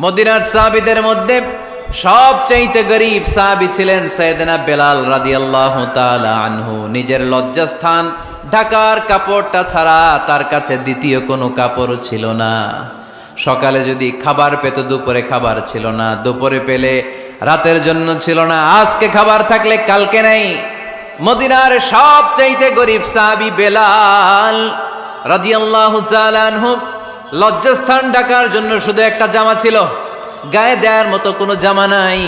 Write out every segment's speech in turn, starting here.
মদিনার সাহাবীদের মধ্যে সবচাইতে গরীব সাহাবী ছিলেন সাইয়েদনা বেলাল রাদিয়াল্লাহু তাআলা আনহু। নিজের লজ্জাস্থান ঢাকার কাপড়টা ছাড়া তার কাছে দ্বিতীয় কোনো কাপড় ছিল না। সকালে যদি খাবার পেত, দুপুরে খাবার ছিল না, দুপুরে পেলে রাতের জন্য ছিল না, আজকে খাবার থাকলে কালকে নাই। মদিনার সবচাইতে গরীব সাহাবী বেলাল রাদিয়াল্লাহু তাআলা আনহু, লজ্জাস্থান ঢাকার জন্য শুধু একটা জামা ছিল, গায়ে দেওয়ার মতো কোনো জামা নাই।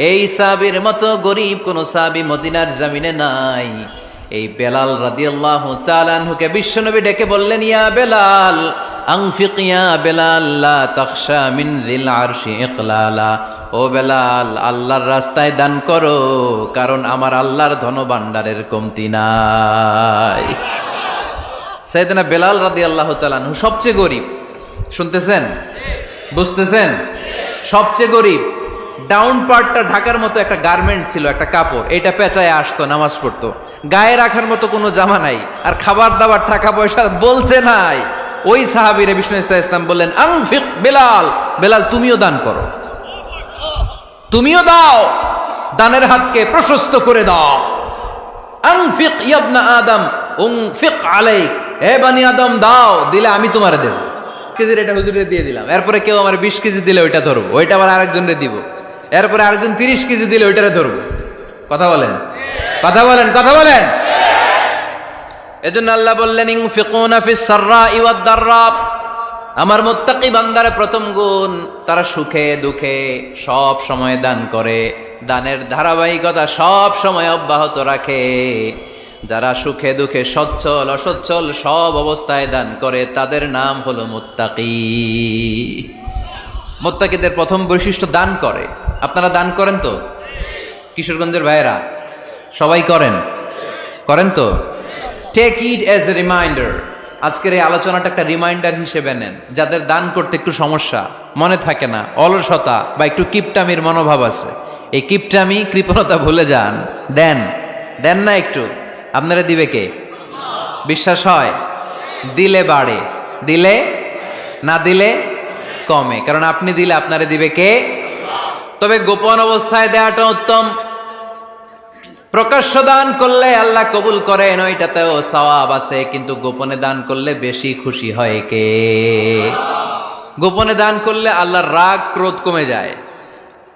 এই সাহাবীর মতো গরীব কোনো সাহাবী মদিনার জমিনে নাই। এই বেলাল রাদিয়াল্লাহু তাআলা আনহুকে বিশ্বনবী ডেকে বললেন, ইয়া বেলাল আনফিক ইয়া বেলাল লা তাখশা মিন যিল আরশি ইকলালা। ও বেলাল, আল্লাহর রাস্তায় দান করো, কারণ আমার আল্লাহর ধনভাণ্ডারের কমতি নাই। সাইয়েদনা বেলাল রাদিয়াল্লাহু তাআলা আনহু সবচেয়ে গরীব। শুনতেছেন? বুঝতেছেন? সবচেয়ে গরীব। ডাউন পার্টটা ঢাকার মতো একটা গার্মেন্ট ছিল, একটা কাপড়, এটা পেঁচায় আসতো, নামাজ পড়তো। গায়ে রাখার মতো কোনো জামা নাই, আর খাবার দাবার টাকা পয়সা বলতে নাই। ওই সাহাবীরে বিষ্ণু ইসা ইসলাম বললেন, আনফিক বেলাল, বেলাল তুমিও দান করো, তুমিও দাও, দানের হাতকে প্রশস্ত করে দাও। আনফিক ইবনা আদম উনফিক আলাইক, হে বনি আদম দাও, দিলে আমি তোমারে দেব। কেজির এটা হুজুরে দিয়ে দিলাম, এরপরে কেউ আমার 20 কেজি দিলে ওইটা ধরবো, ওইটা আবার আরেকজনরে দিব, এরপরে আরেকজন 30 কেজি দিলে ওইটারে ধরবো। কথা বলেন, কথা বলেন, কথা বলেন। এজন্য আল্লাহ বললেন, ইনফিকুনা ফিস সাররাই ওয়াদ দাররা। আমার মুত্তাকি বান্দার প্রথম গুণ, তারা সুখে দুঃখে সব সময় দান করে, দানের ধারাবাহিকতা সব সময় অব্যাহত রাখে। যারা সুখে দুঃখে সচ্ছল অসচ্ছল সব অবস্থায় দান করে, তাদের নাম হলো মুত্তাকি। মুত্তাকিদের প্রথম বৈশিষ্ট্য দান করে। আপনারা দান করেন তো? কিশোরগঞ্জের ভাইয়েরা সবাই করেন? করেন তো? Take it as a reminder. আজকের এই আলোচনাটা একটা রিমাইন্ডার হিসেবে নেন। যাদের দান করতে একটু সমস্যা, মনে থাকে না, অলসতা বা একটু কিপটামির মনোভাব আছে, এই কিপটামি কৃপণতা ভুলে যান, দেন। দেন না একটু, আপনারা দিবে কে? বিশ্বাস হয়? দিলে বাড়ে, দিলে না দিলে কমে, কারণ আপনি দিলে আপনারে দিবে কে? তবে গোপন অবস্থায় দেওয়াটা উত্তম। প্রকাশ্য দান করলে আল্লাহ কবুল করেন, ওইটাতেও সওয়াব আছে, কিন্তু গোপনে দান করলে বেশি খুশি হয় কে? গোপনে দান করলে আল্লাহর রাগ ক্রোধ কমে যায়।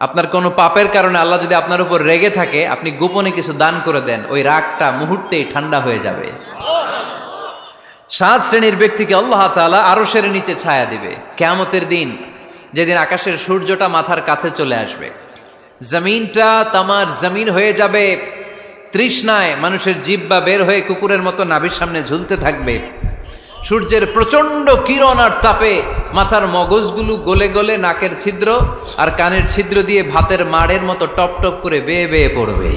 আপনার কোনো পাপের কারণে আল্লাহ যদি আপনার উপর রেগে থাকে, আপনি গোপনে কিছু দান করে দেন, ওই রাগটা মুহূর্তেই ঠান্ডা হয়ে যাবে। 7 শ্রেণীর ব্যক্তিকে আল্লাহ তাআলা আরশের নিচে ছায়া দিবে কিয়ামতের দিন, যেদিন আকাশের সূর্যটা মাথার কাছে চলে আসবে, জমিনটা তামার জমিন হয়ে যাবে, তৃষ্ণায় মানুষের জিহ্বা বের হয়ে কুকুরের মতো নাভির সামনে ঝুলতে থাকবে। সূর্যের প্রচন্ড কিরণ আর তাপে মাথার মগজগুলো গলে গলে নাকের ছিদ্র আর কানের ছিদ্র দিয়ে ভাতের মাড়ের মতো টপ টপ করে বেয়ে বেয়ে পড়বে।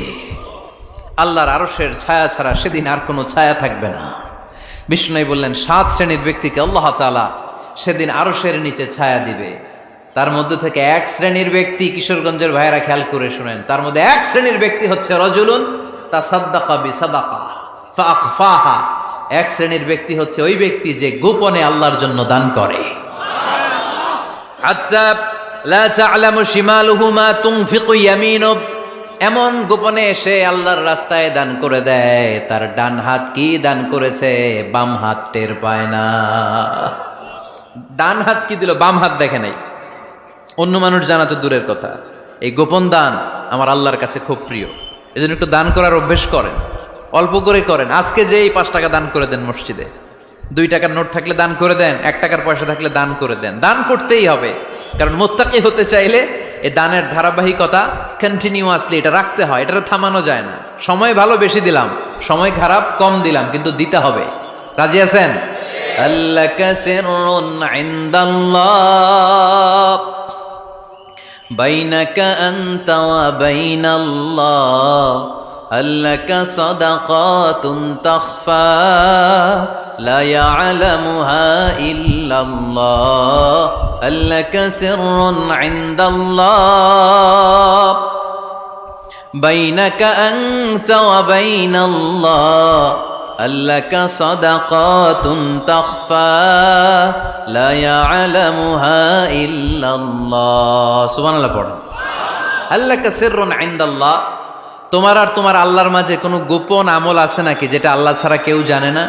আল্লাহর আরশের ছায়া ছাড়া সেদিন আর কোনো ছায়া থাকবে না। বিষ্ণু বললেন, 7 শ্রেণীর ব্যক্তিকে আল্লাহ তাআলা সেদিন আরশের নিচে ছায়া দিবে। তার মধ্যে থেকে 1 শ্রেণীর ব্যক্তি, কিশোরগঞ্জের ভাইয়েরা খেয়াল করে শুনেন, তার মধ্যে 1 শ্রেণীর ব্যক্তি হচ্ছে রাজুলুন তাসাদ্দাকা বিসাদাকা ফাআখফাহা। 1 শ্রেণীর ব্যক্তি হচ্ছে ওই ব্যক্তি যে গোপনে আল্লাহর জন্য দান করে। হাত্তা লা তা'লামু শিমালুহু মা তুনফিকু ইয়ামিনু, এমন গোপনে এসে আল্লাহর রাস্তায় দান করে দেয়, তার ডান হাত কি দান করেছে বাম হাত টের পায় না। ডান হাত কি দিল, বাম হাত দেখে নাই। অন্য মানুষ জানা তো দূরের কথা, এই গোপন দান আমার আল্লাহর কাছে খুব প্রিয়। এজন্য একটু দান করার অভ্যেস করেন, অল্প করে করেন। আজকে যে এই 5 টাকা দান করে দেন মসজিদে, 2 টাকার নোট থাকলে দান করে দেন, 1 টাকার পয়সা থাকলে দান করে দেন। দান করতেই হবে, কারণ মুত্তাকি হতে চাইলে এই দানের ধারাবাহিকতা কন্টিনিউয়াসলি এটা রাখতে হয়, এটা থামানো যায় না। সময় ভালো বেশি দিলাম, সময় খারাপ কম দিলাম, কিন্তু দিতে হবে। রাজি আছেন? আল্লাকা সিররুন ইনদাল্লাহ বাইনাকা আনতা ওয়া বাইনাল্লাহ, আল্লাকা সাদাকাতুন তাখফা লা ইয়ালামুহা ইল্লাল্লাহ, আল্লাকা সিররুন ইনদাল্লাহ বাইনাকা আনতা ওয়া বাইনাল্লাহ আল্লাকা সাদাকাতুন তাখফা লা ইয়ালামুহা ইল্লাল্লাহ। সুবহানাল্লাহ পড়েন। আল্লাকা সিররুন ইনদাল্লাহ, তোমার আর তোমার আল্লাহর মাঝে কোনো গোপন আমল আছে নাকি যেটা আল্লাহ ছাড়া কেউ জানে না?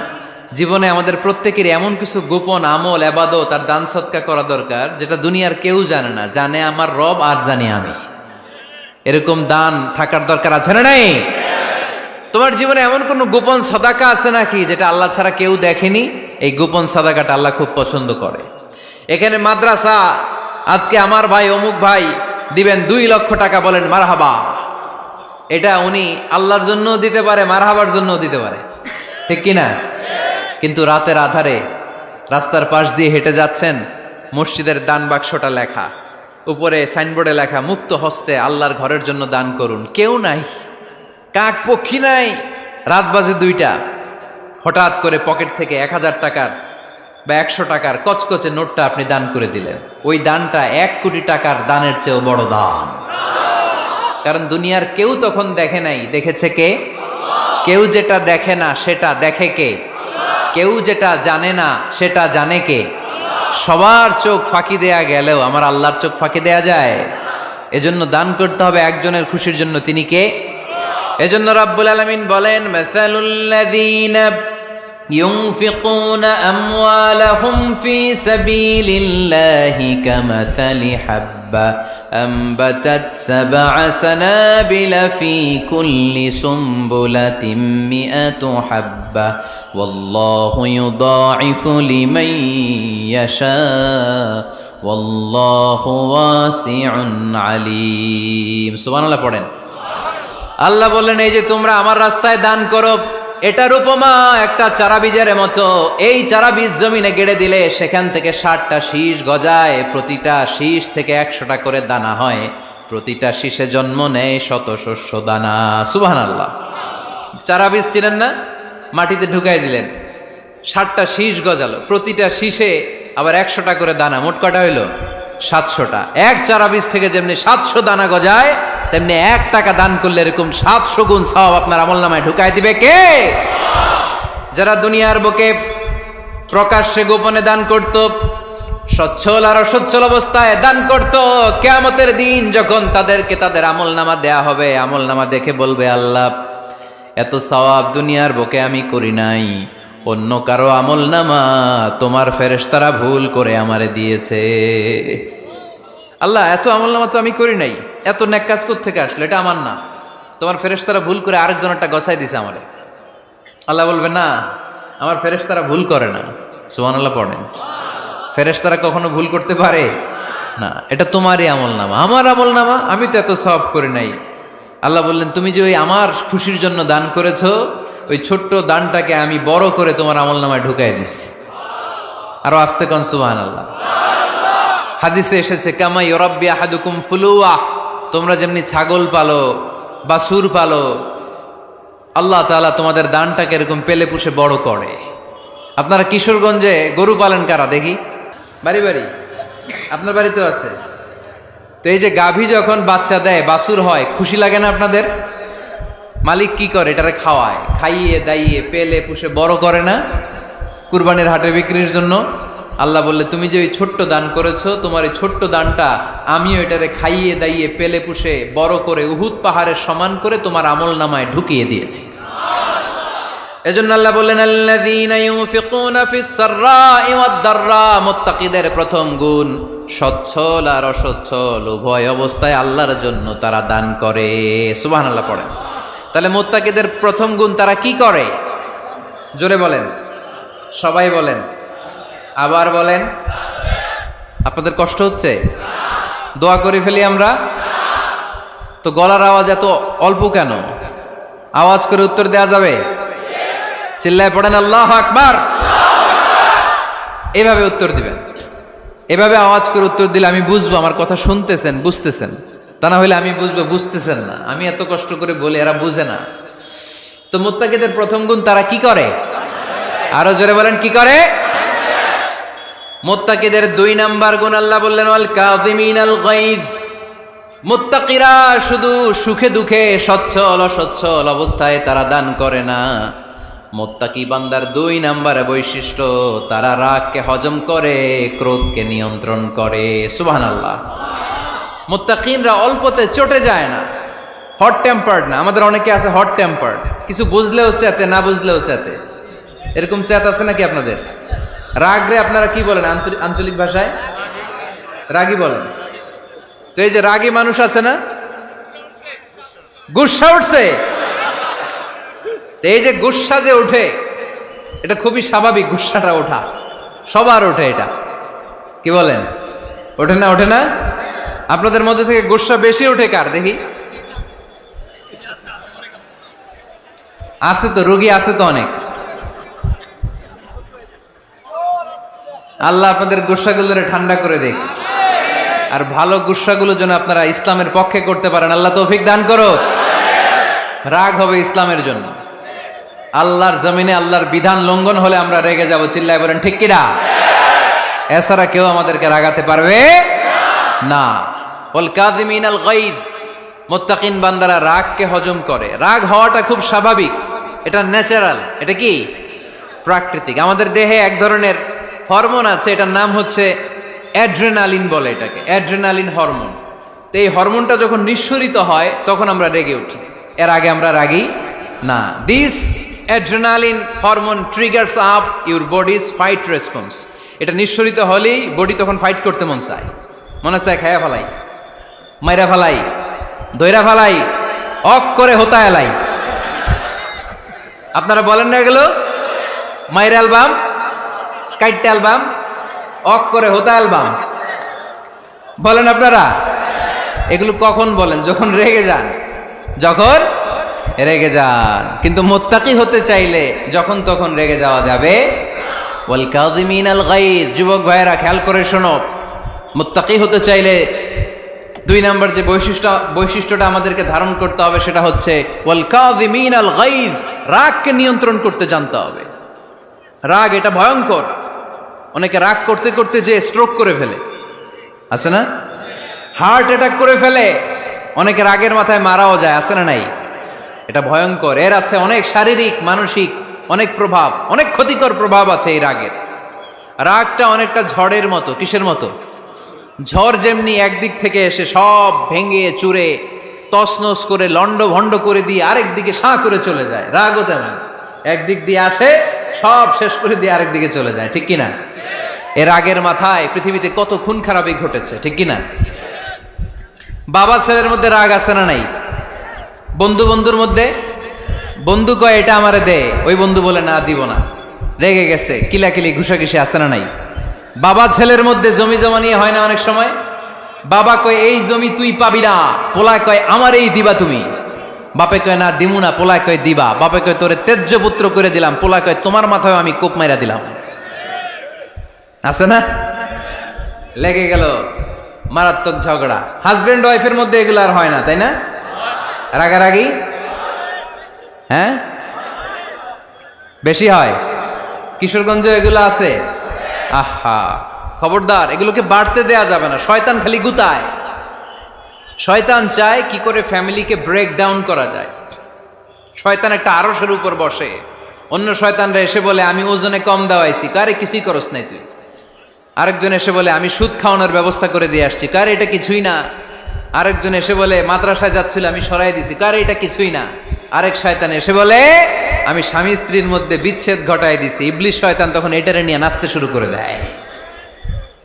জীবনে আমাদের প্রত্যেকেরই এমন কিছু গোপন আমল, ইবাদত আর দান সদকা করা দরকার যেটা দুনিয়ার কেউ জানে না, জানে আমার রব আর জানি আমি। এরকম দান থাকার দরকার আছে না নাই? তোমার জীবনে এমন কোন গোপন সদাকা আছে নাকি যেটা আল্লাহ ছাড়া কেউ দেখেনি? এই গোপন সদাকাটা আল্লাহ খুব পছন্দ করে। এখানে মাদ্রাসা, আজকে আমার ভাই অমুক ভাই দিবেন 2 লক্ষ টাকা, বলেন মারহাবা। এটা উনি আল্লাহর জন্য দিতে পারে, মারহাবার জন্য দিতে পারে, ঠিক কিনা? কিন্তু রাতের আধারে রাস্তার পাশ দিয়ে হেঁটে যাচ্ছেন, মসজিদের দান বাক্সটা লেখা, উপরে সাইনবোর্ডে লেখা মুক্ত হস্তে আল্লাহর ঘরের জন্য দান করুন। কেউ নাই, কাক পক্ষী নাই, রাত বাজে 2টা, হঠাৎ করে পকেট থেকে 1000 টাকার বা 100 টাকার কচকচে নোটটা আপনি দান করে দিলেন। ওই দানটা 1 কোটি টাকার দানের চেয়েও বড় দান। কারণ দুনিয়ার কেউ তখন দেখে নাই, দেখেছে কে? কেউ যেটা দেখে না সেটা দেখে কে? কেউ যেটা জানে না সেটা জানে কে? সবার চোখ ফাঁকি দেয়া গেলেও আমার আল্লাহর চোখ ফাঁকি দেয়া যায়? এজন্য দান করতে হবে একজনের খুশির জন্য, তিনি কে? এজন্য রাব্বুল আলামিন বলেন, মাসালুল্লাযীনা ইউনফিকুনা আমওয়ালাহুম ফি সাবিলিল্লাহি কামাসালি হাব্বা আমবাতাত সাবআ সানাবিলা ফি কুল্লি সুমবুলাতিন মিআতু হাব্বা ওয়াল্লাহু ইউদাঈফু লিমান ইয়াশা ওয়াল্লাহু ওয়াসিউন আলীম। সুবহানাল্লাহ পড়েন। আল্লাহ বললেন, এই যে তোমরা আমার রাস্তায় দান করো, এটার উপমা একটা চারা বীজের মতো। এই চারা বীজ জমিনে গেড়ে দিলে সেখান থেকে 60টা শীষ গজায়, প্রতিটা শীষ থেকে 100টা করে দানা হয়, প্রতিটা শীষে জন্ম নেয় শত শস্য দানা। সুবহানাল্লাহ। চারা বীজ ছিলেন না, মাটিতে ঢুকাই দিলেন, 60টা শীষ গজালো, প্রতিটা শীষে আবার 100টা করে দানা, মোট কটা হইল? 700টা। এক চারা বীজ থেকে যেমনি 700 দানা গজায়, তেমনি 1 টাকা দান করলে এরকম 700 গুণ সওয়াব আপনার আমলনামায় ঢুকাই দিবে কে? যারা দুনিয়ার বুকে প্রকাশ্যে গোপনে দান করত, সচ্ছল আর অসচ্ছল অবস্থায় দান করত, কিয়ামতের দিন যখন তাদেরকে তাদের আমলনামা দেয়া হবে, আমলনামা দেখে বলবে, আল্লাহ এত সওয়াব দুনিয়ার বুকে আমি করি নাই, অন্য কারো আমলনামা তোমার ফেরেশতারা ভুল করে আমারে দিয়েছে। আল্লাহ এত আমলনামা তো আমি করি নাই, এত নেক কাজ কোত্থেকে আসলো? এটা আমার না, তোমার ফেরেশতারা ভুল করে আরেকজনেরটা গছাই দিছে আমারে। আল্লাহ বলবে, না, আমার ফেরেশতারা ভুল করে না। সুবহানাল্লাহ পড়েন। ফেরেশতারা কখনো ভুল করতে পারে না, এটা তোমারই আমলনামা, আমার আমলনামা, আমি তো এত সওয়াব করি নাই। আল্লাহ বললেন, তুমি যে ওই আমার খুশির জন্য দান করেছো, ওই ছোট্ট দানটাকে আমি বড় করে তোমার আমলনামায় ঢুকাই দিচ্ছি। আরো আস্তে কোন সুবহানাল্লাহ। হাদিসে এসেছে, কামা ইউরাব্বি আহাদুকুম ফুলুয়াহ, তোমরা যেমনি ছাগল পালো, বাছুর পালো, আল্লাহ তাআলা তোমাদের দানটাকে এরকম পেলে পুষে বড় করে। আপনারা কিশোরগঞ্জে গরু পালেন কারা দেখি? বাড়ি বাড়ি, আপনার বাড়িতেও আছে। তো এই যে গাভী যখন বাচ্চা দেয়, বাছুর হয়, খুশি লাগে না আপনাদের? মালিক কি করে? এটারে খাওয়ায়, খাইয়ে দাইয়ে পেলে পুষে বড় করে না? কুরবানির হাটে বিক্রির জন্য। আল্লাহ বললে, তুমি যে ওই ছোট্ট দান করেছো, তোমার এই ছোট্ট দানটা আমিও এটারে খাইয়ে দাইয়ে পেলে পুষে বড় করে উহুদ পাহাড়ের সমান করে তোমার আমলনামায় ঢুকিয়ে দিয়েছি। এজন্য আল্লাহ বললেন, আল্লাযীনা ইউনফিকুনা ফিস সাররাই ওয়াদ দাররা, মুত্তাকিদের প্রথম গুণ সচ্ছল আর অসচ্ছল উভয় অবস্থায় আল্লাহর জন্য তারা দান করে। সুবহানাল্লাহ পড়েন। তাহলে মুত্তাকিদের প্রথম গুণ, তারা কি করে? জোরে বলেন, সবাই বলেন, আবার বলেন। আপনাদের কষ্ট হচ্ছে? দোয়া করে ফেলি আমরা তো। গলার আওয়াজ এত অল্প কেন? আওয়াজ করে উত্তর দেয়া যাবে? চিল্লায় পড়েন আল্লাহু আকবার। এভাবে উত্তর দিবেন, এভাবে আওয়াজ করে উত্তর দিলে আমি বুঝবো আমার কথা শুনতেছেন, বুঝতেছেন। তা না হলে আমি বুঝবো বুঝতেছেন না, আমি এত কষ্ট করে বলি এরা বুঝে না। তো মুত্তাকিদের প্রথম গুণ, তারা কি করে? আরো জোরে বলেন, কি করে? মুত্তাকিদের 2 নাম্বার গুণ আল্লাহ বললেন, ওয়াল কাযিমিনাল গায়জ। মুত্তাকিরা শুধু সুখে দুঃখে, সচ্ছল অসচ্ছল অবস্থায় তারা দান করে না, মুত্তাকি বান্দার 2 নম্বরে বৈশিষ্ট্য, তারা রাগকে হজম করে, ক্রোধকে নিয়ন্ত্রণ করে। সুবহানাল্লাহ। মুত্তাকিনরা অল্পতে চটে যায় না, হট টেম্পার্ড না। আমাদের অনেকে আছে হট টেম্পার্ড, কিছু বুঝলেও চেতে, না বুঝলেও চেতে। এরকম চেত আছে নাকি আপনাদের? রাগ রে আপনারা কি বলেন আঞ্চলিক ভাষায়? রাগী বলেন। তো এই যে রাগী মানুষ আছে না, গুসা উঠছে, এই যে গুসা যে ওঠে, এটা খুবই স্বাভাবিক। গুসাটা ওঠা সবার ওঠে, এটা কি বলেন? ওঠে না? ওঠে না? আপনাদের মধ্যে থেকে গুসা বেশি ওঠে কার দেখি? আছে তো, রোগী আছে তো অনেক। আল্লাহ আপনাদের গুসাগুলোরে ঠান্ডা করে দেখ, আর ভালো গুসাগুলো যেন আপনারা ইসলামের পক্ষে করতে পারেন। আল্লাহ তৌফিক দান করো। রাগ হবে ইসলামের জন্য। আল্লাহর জমিনে আল্লাহর বিধান লঙ্ঘন হলে আমরা রেগে যাব। চিল্লায় বলেন ঠিক কিনা? এছাড়া কেউ আমাদেরকে রাগাতে পারবে না। ওয়াল কাযিমিনাল গায়জ, মুত্তাকিন বান্দারা রাগকে হজম করে। রাগ হওয়াটা খুব স্বাভাবিক, এটা ন্যাচারাল, এটা কি প্রাকৃতিক। আমাদের দেহে এক ধরনের হরমোন আছে, এটার নাম হচ্ছে অ্যাড্রেনালিন বলে এটাকে, অ্যাড্রেনালিন হরমোন। তো এই হরমোনটা যখন নিঃসরিত হয় তখন আমরা রেগে উঠি, এর আগে আমরা রাগি না। This adrenaline hormone triggers up your bodies fight response. এটা নিঃসরিত হলেই বডি তখন ফাইট করতে মন চায়, মনে চায় খায়া ফেলাই, মাইরা ফেলাই, দইরা ফেলাই, অক করে হোতা এলাই। আপনারা বলেন না এগুলো? মাইরা অ্যালবাম, কাইটটা অ্যালবাম, অক করে হোতা অ্যালবাম বলেন আপনারা? এগুলো কখন বলেন? যখন রেগে যান, যখন রেগে যান। কিন্তু মুত্তাকি হতে চাইলে যখন তখন রেগে যাওয়া যাবে। ওয়াল কাযিমিনাল গায়জ, যুবক ভাইয়েরা খেয়াল করে শোনো, মুত্তাকি হতে চাইলে 2 নম্বর যে বৈশিষ্ট্যটা আমাদেরকে ধারণ করতে হবে সেটা হচ্ছে ওয়াল কাযিমিনাল গায়জ, রাগকে নিয়ন্ত্রণ করতে জানতে হবে। রাগ এটা ভয়ঙ্কর। অনেকে রাগ করতে করতে যে স্ট্রোক করে ফেলে, আছে না? হার্ট অ্যাটাক করে ফেলে। অনেকে রাগের মাথায় মারাও যায়, আছে না নাই? এটা ভয়ঙ্কর। এর আছে অনেক শারীরিক, মানসিক অনেক প্রভাব, অনেক ক্ষতিকর প্রভাব আছে এই রাগের। রাগটা অনেকটা ঝড়ের মতো। কিসের মতো? ঝড় যেমনি একদিক থেকে এসে সব ভেঙে চুরে তছনছ করে লন্ড ভন্ড করে দিয়ে আরেক দিকে সাঁ করে চলে যায়, রাগও তেমন একদিক দিয়ে আসে, সব শেষ করে দিয়ে আরেক দিকে চলে যায়, ঠিক কিনা? এর আগের মাথায় পৃথিবীতে কত খুন খারাপি ঘটেছে, ঠিক কিনা? বাবা ছেলের মধ্যে রাগ আছে না নাই? বন্ধু বন্ধুর মধ্যে, বন্ধু কয় এটা আমারে দে, ওই বন্ধু বলে না দিব না, রেগে গেছে, কিলাকিলি ঘুষাঘুষি আছে না নাই? বাবা ছেলের মধ্যে জমি জমা নিয়ে হয় না অনেক সময়? বাবা কয় এই জমি তুই পাবি না, পোলায় কয় আমার এই দিবা তুমি। বাপে কয় না দিমু না, পোলায় কয় দিবা। বাপে কয় তোরে তেজ্য পুত্র করে দিলাম, পোলায় কয় তোমার মাথায় আমি কোপ মাইরা দিলাম। আছে না? লেগে গেল, মারাত্মক ঝগড়া। হাজবেন্ড ওয়াইফের মধ্যে এগুলো আর হয় না, তাই না? রাগারাগি হ্যাঁ বেশি হয়। কিশোরগঞ্জে এগুলো আছে। আহা, খবরদার, এগুলোকে বাড়তে দেয়া যাবে না। শয়তান খালি গুতায়। শয়তান চায় কি করে ফ্যামিলিকে ব্রেক ডাউন করা যায়। শয়তান একটা আরশের উপর বসে, অন্য শয়তানরা এসে বলে আমি ওজনে কম দেওয়াইছি, কারে কিছুই করস নাই তুই। আরেকজন এসে বলে আমি সুদ খাওয়ানোর ব্যবস্থা করে দিয়ে আসছি, কারে এটা কিছুই না। আরেকজন এসে বলে মাদ্রাসায় যাচ্ছিল আমি সরাই দিছি, কারে এটা কিছুই না। আরেক শয়তান এসে বলে আমি স্বামী স্ত্রীর মধ্যে বিচ্ছেদ ঘটায় দিছি। ইবলিশ শয়তান তখন এটারে নিয়ে নাচতে শুরু করে দেয়।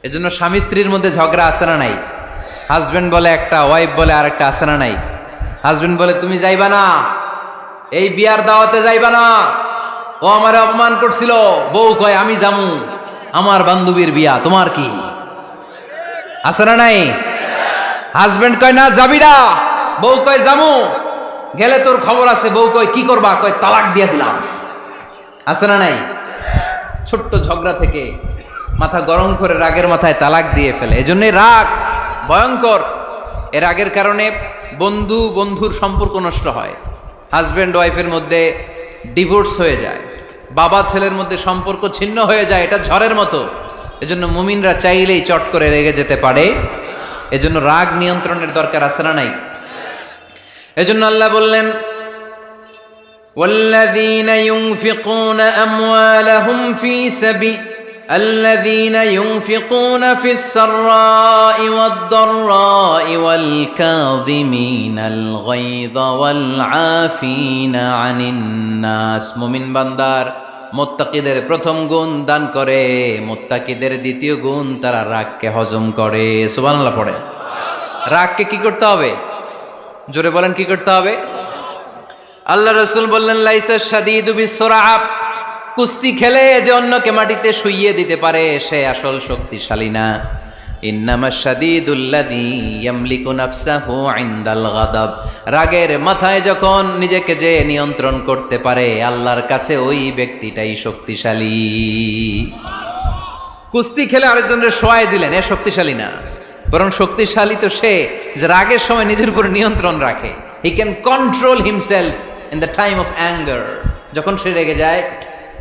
এজন্য স্বামী স্ত্রীর মধ্যে ঝগড়া আছে না নাই? হাজবেন্ড বলে একটা, ওয়াইফ বলে আরেকটা, আছে না নাই? হাজবেন্ড বলে তুমি যাইবা না, এই বিয়ার দাওয়াতে যাইবা না, ও আমারে অপমান করছিল। বউ কয় আমি যামু, আমার বান্ধবীর বিয়া, তোমার কি? আছে না নাই? হাজবেন্ড কয় না যাবি না, বউ কয় যামু, গেলে তোর খবর আছে। বউ কয় কি করবা? কয় তালাক দিয়া দিলাম। আছে না নাই? ছোট্ট ঝগড়া থেকে মাথা গরম করে রাগের মাথায় তালাক দিয়ে ফেলে। এজন্য রাগ ভয়ঙ্কর। এর রাগের কারণে বন্ধু বন্ধুর সম্পর্ক নষ্ট হয়, হাজব্যান্ড ওয়াইফের মধ্যে ডিভোর্স হয়ে যায়, বাবা ছেলের মধ্যে সম্পর্ক ছিন্ন হয়ে যায়। এটা ঝড়ের মতো। এজন্য মুমিনরা চাইলেই চট করে রেগে যেতে পারে। এজন্য রাগ নিয়ন্ত্রণের দরকার আছে না নাই? এজন্য আল্লাহ বললেন والذين ينفقون أموالهم في سبيل الذين ينفقون في السراء والضراء والكاظمين الغيظ والعافين عن الناس মুমিন বান্দার মুত্তাকিদের প্রথম গুণ দান করে, মুত্তাকিদের দ্বিতীয় গুণ তারা রাগকে হজম করে। সুবহানাল্লাহ পড়ে। রাগকে কি করতে হবে? জোরে বলেন, কি করতে হবে? আল্লাহ রাসূল বললেন, লাইসা শাদীদু বিসসুরআ, কুস্তি খেলে যে অন্যকে মাটিতে শুইয়ে দিতে পারে সে আসল শক্তিশালী না। ইন্নামাশ শাদীদুল্লাযী ইয়ামলিকু নাফসাহু ইনদাল গাদাব, রাগের মাথায় যখন নিজেকে যে নিয়ন্ত্রণ করতে পারে আল্লাহর কাছে ওই ব্যক্তিটাই শক্তিশালী। কুস্তি খেলে আরেকজনের শোয়ায় দিলেন, এ শক্তিশালী না, বরং শক্তিশালী তো সে যে রাগের সময় নিজের উপর নিয়ন্ত্রণ রাখে। He can control himself in the time of anger. যখন সে রেগে যায়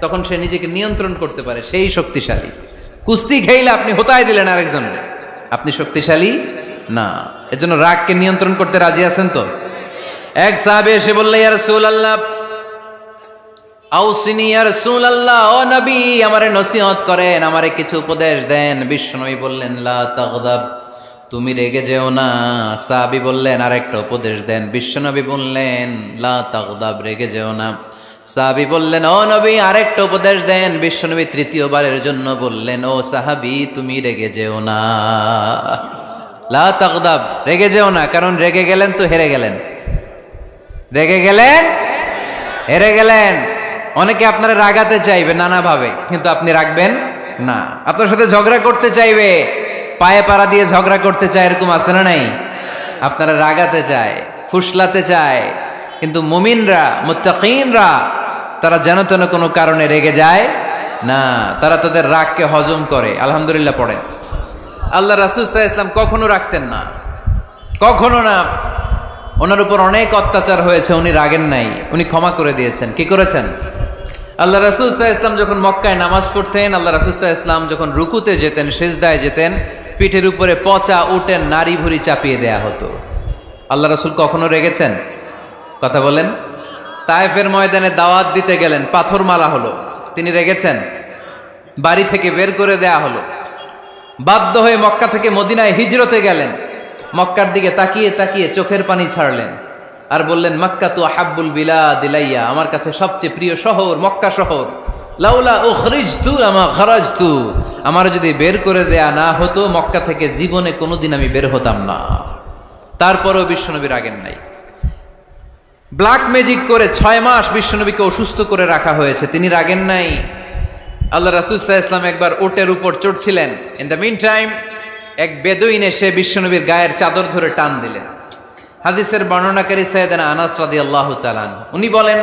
তখন সে নিজেকে নিয়ন্ত্রণ করতে পারে, সেই শক্তিশালী। কুস্তি খেইলে আপনি হোতায় দিলেন আরেকজনকে, আপনি শক্তিশালী না। এজন্য রাগকে নিয়ন্ত্রণ করতে রাজি আছেন তো? এক সাহাবী এসে বলল, ইয়া রাসূলুল্লাহ আউসিনি, ইয়া রাসূলুল্লাহ, ও নবী আমারে নসিহত করেন, আমারে কিছু উপদেশ দেন। বিশ্বনবী বললেন, লা তাগদাব, তুমি রেগে যেও না। সাহাবী বললেন, আরেকটা উপদেশ দেন। বিশ্বনবী বললেন, লা তাগদাব, রেগে যেও না। সাহাবী বললেন, ও নবী আরেকটা উপদেশ দেন। বিশ্বনবী তৃতীয়বারের জন্য বললেন, ও সাহাবী তুমি রেগে যেও না, লা তাগদাব, রেগে যেও না। কারণ রেগে গেলেন তো হেরে গেলেন, রেগে গেলেন হেরে গেলেন। অনেকে আপনারা রাগাতে চাইবে নানাভাবে, কিন্তু আপনি রাখবেন না। আপনার সাথে ঝগড়া করতে চাইবে, পায়ে পাড়া দিয়ে ঝগড়া করতে চায়, এরকম আছে না নাই? আপনারা রাগাতে চায়, ফুসলাতে চায়, কিন্তু মুমিনরা, মুত্তাকিনরা তারা যেন তেন কোনো কারণে রেগে যায় না, তারা তাদের রাগকে হজম করে। আলহামদুলিল্লাহ পড়েন। আল্লাহ রাসূল সাল্লাল্লাহু আলাইহি ওয়াসাল্লাম কখনো রাগতেন না, কখনো না। ওনার উপর অনেক অত্যাচার হয়েছে, উনি রাগেন নাই, উনি ক্ষমা করে দিয়েছেন। কি করেছেন? আল্লাহ রাসূল সাল্লাল্লাহু আলাইহি ওয়াসাল্লাম যখন মক্কায় নামাজ পড়তেন, আল্লাহ রাসূল সাল্লাল্লাহু আলাইহি ওয়াসাল্লাম যখন রুকুতে যেতেন, সিজদায় যেতেন, পিঠের উপরে পচা উটের নাড়ি ভুঁড়ি চাপিয়ে দেয়া হতো। আল্লাহ রাসূল কখনো রেগেছেন? কথা বলেন। তায়েফের ময়দানে দাওয়াত দিতে গেলেন, পাথর মারা হলো, তিনি রেগেছেন? বাড়ি থেকে বের করে দেয়া হলো, বাধ্য হয়ে মক্কা থেকে মদিনায় হিজরতে গেলেন। মক্কার দিকে তাকিয়ে তাকিয়ে চোখের পানি ছাড়লেন আর বললেন, মক্কা তু আহাব্বুল বিলাদ ইলাইয়া, আমার কাছে সবচেয়ে প্রিয় শহর মক্কা শহর। লাউলা উখরিজতু লামা খারাজতু, আমার যদি বের করে দেয়া না হতো মক্কা থেকে জীবনে কোনোদিন আমি বের হতাম না। তারপরেও বিশ্বনবী রাগেন নাই। ব্ল্যাক ম্যাজিক করে 6 মাস বিশ্বনবীকে অসুস্থ করে রাখা হয়েছে, তিনি রাগেন নাই। আল্লাহ রাসূল সাল্লাল্লাহু আলাইহি ওয়াসাল্লাম একবার উটের উপর চড়ছিলেন। ইন দ্য মিন টাইম এক বেদুইন এসে বিশ্বনবীর গায়ের চাদর ধরে টান দিলেন। হাদিসের বর্ণনাকারী সাইয়েদনা আনাস রাদিয়াল্লাহু তাআলা আনহু, উনি বলেন,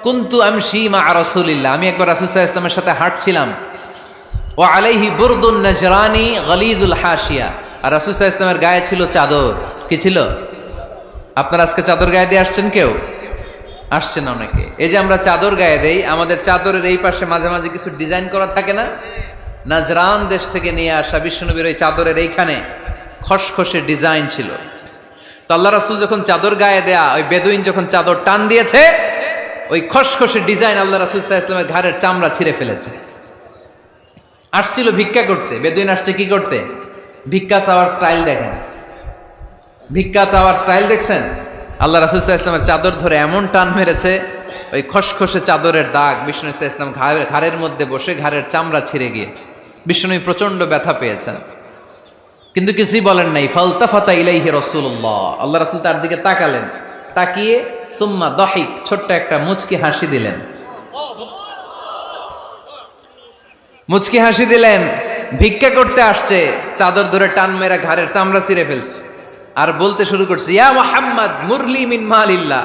কুনতু আমশি মা রাসূলিল্লাহ, আমি একবার রাসূল সাল্লাল্লাহু আলাইহি ওয়াসাল্লামের সাথে হাঁটছিলাম। ওয়া আলাইহি বুরদুন নাজরানি গলিযুল হাশিয়া, আর রাসূল সাল্লাল্লাহু আলাইহি ওয়াসাল্লামের গায়ে ছিল চাদর। কি ছিল? আপনারা আজকে চাদর গায়ে দিয়ে আসছেন? কেউ আসছেন? অনেকে। এই যে আমরা চাদর গায়ে দেই, আমাদের চাদরের এই পাশে মাঝে মাঝে কিছু ডিজাইন করা থাকে না? নাজরান দেশ থেকে নিয়ে আসা বিশ্বনবীর ওই চাদরের এইখানে খসখসে ডিজাইন ছিল। তো আল্লাহ রাসূল যখন চাদর গায়ে দেয়া, ওই বেদুইন যখন চাদর টান দিয়েছে, ওই খসখসে ডিজাইন আল্লাহ রাসূল সাল্লাল্লাহু আলাইহি ওয়াসাল্লামের ঘাড়ের চামড়া ছিঁড়ে ফেলেছে। আসছিল ভিক্ষা করতে, বেদুইন আসছে কি করতে? ভিক্ষা চাওয়ার স্টাইল দেখেন, ভিক্ষা চাওয়ার স্টাইল দেখছেন? আল্লাহ রাসূল সাল্লাল্লাহু আলাইহি ওয়াসাল্লামের চাদর ধরে এমন টান মেরেছে, ওই খসখসে চাদরের দাগ বিষ্ণু সাল্লাল্লাহু আলাইহি ওয়াসাল্লাম ঘাড়ের মধ্যে বসে ঘাড়ের চামড়া ছিঁড়ে গিয়েছে। বিষ্ণু প্রচন্ড ব্যথা পেয়েছেন, কিন্তু কিছুই বলেন নাই। ফালতাফাতা ইলাইহি রাসূলুল্লাহ, আল্লাহ রাসূল তার দিকে তাকালেন, তাকিয়ে সুম্মা দাহিক, ছোট্ট একটা মুচকি হাসি দিলেন। মুচকি হাসি দিলেন। ভিক্ষা করতে আসছে, চাদর ধরে টান মেরা ঘাড়ের চামড়া ছিঁড়ে ফেলছে, আর বলতে শুরু করছে, ইয়া মুহাম্মদ মুরলি মিন মালিল্লাহ,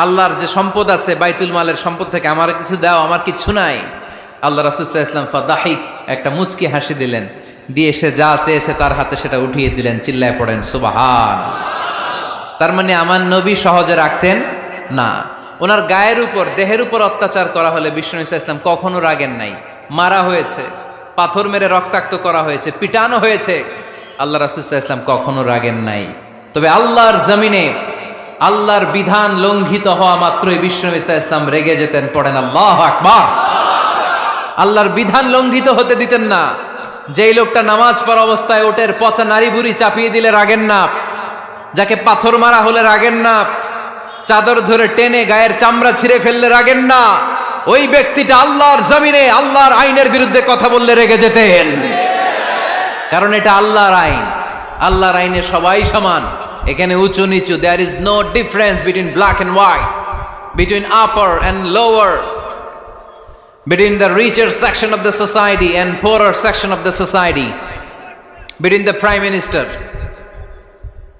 আল্লাহর যে সম্পদ আছে বাইতুল মালের সম্পদ থেকে আমার কিছু দাও, আমার কিচ্ছু নাই। আল্লাহ রাসূল সাল্লাল্লাহু আলাইহি ওয়াসাল্লাম ফাদাহিক, একটা মুচকি হাসি দিলেন, দিয়ে সে যা চেয়েছে তার হাতে সেটা উঠিয়ে দিলেন। চিল্লায় পড়েন সুবহান। তার মানে আমার নবী সহজে রাখতেন না। ওনার গায়ের উপর, দেহের উপর অত্যাচার করা হলে বিষ্ণু সাল্লাল্লাহু আলাইহি ওয়াসাল্লাম কখনো রাগেন নাই। মারা হয়েছে, পাথর মেরে রক্তাক্ত করা হয়েছে, পিটানো হয়েছে, আল্লাহ রাসূল সাল্লাল্লাহু আলাইহি ওয়াসাল্লাম কখনো রাগেন নাই। তবে আল্লাহর জমিনে আল্লাহর বিধান লঙ্ঘিত হওয়া মাত্রই বিশ্বনবী সাল্লাল্লাহু আলাইহি ওয়াসাল্লাম রেগে যেতেন। পড়েন আল্লাহু আকবার। আল্লাহর বিধান লঙ্ঘিত হতে দিতেন না। যেই লোকটা নামাজ পড়া অবস্থায় ওটের পচা নারী বুড়ি চাপিয়ে দিলে রাগেন না, যাকে পাথর মারা হলে রাগেন না, চাদর ধরে টেনে গায়ের চামড়া ছিঁড়ে ফেললে রাগেন না, ওই ব্যক্তিটা আল্লাহর জমিনে আল্লাহর আইনের বিরুদ্ধে কথা বললে রেগে যেতেন। কারণ এটা আল্লাহর আইন। আল্লাহর আইনে সবাই সমান। এখানে উঁচু নিচু, there is no difference between black and white, between upper and lower, between the richer section of the society and poorer section of the society, between the prime minister,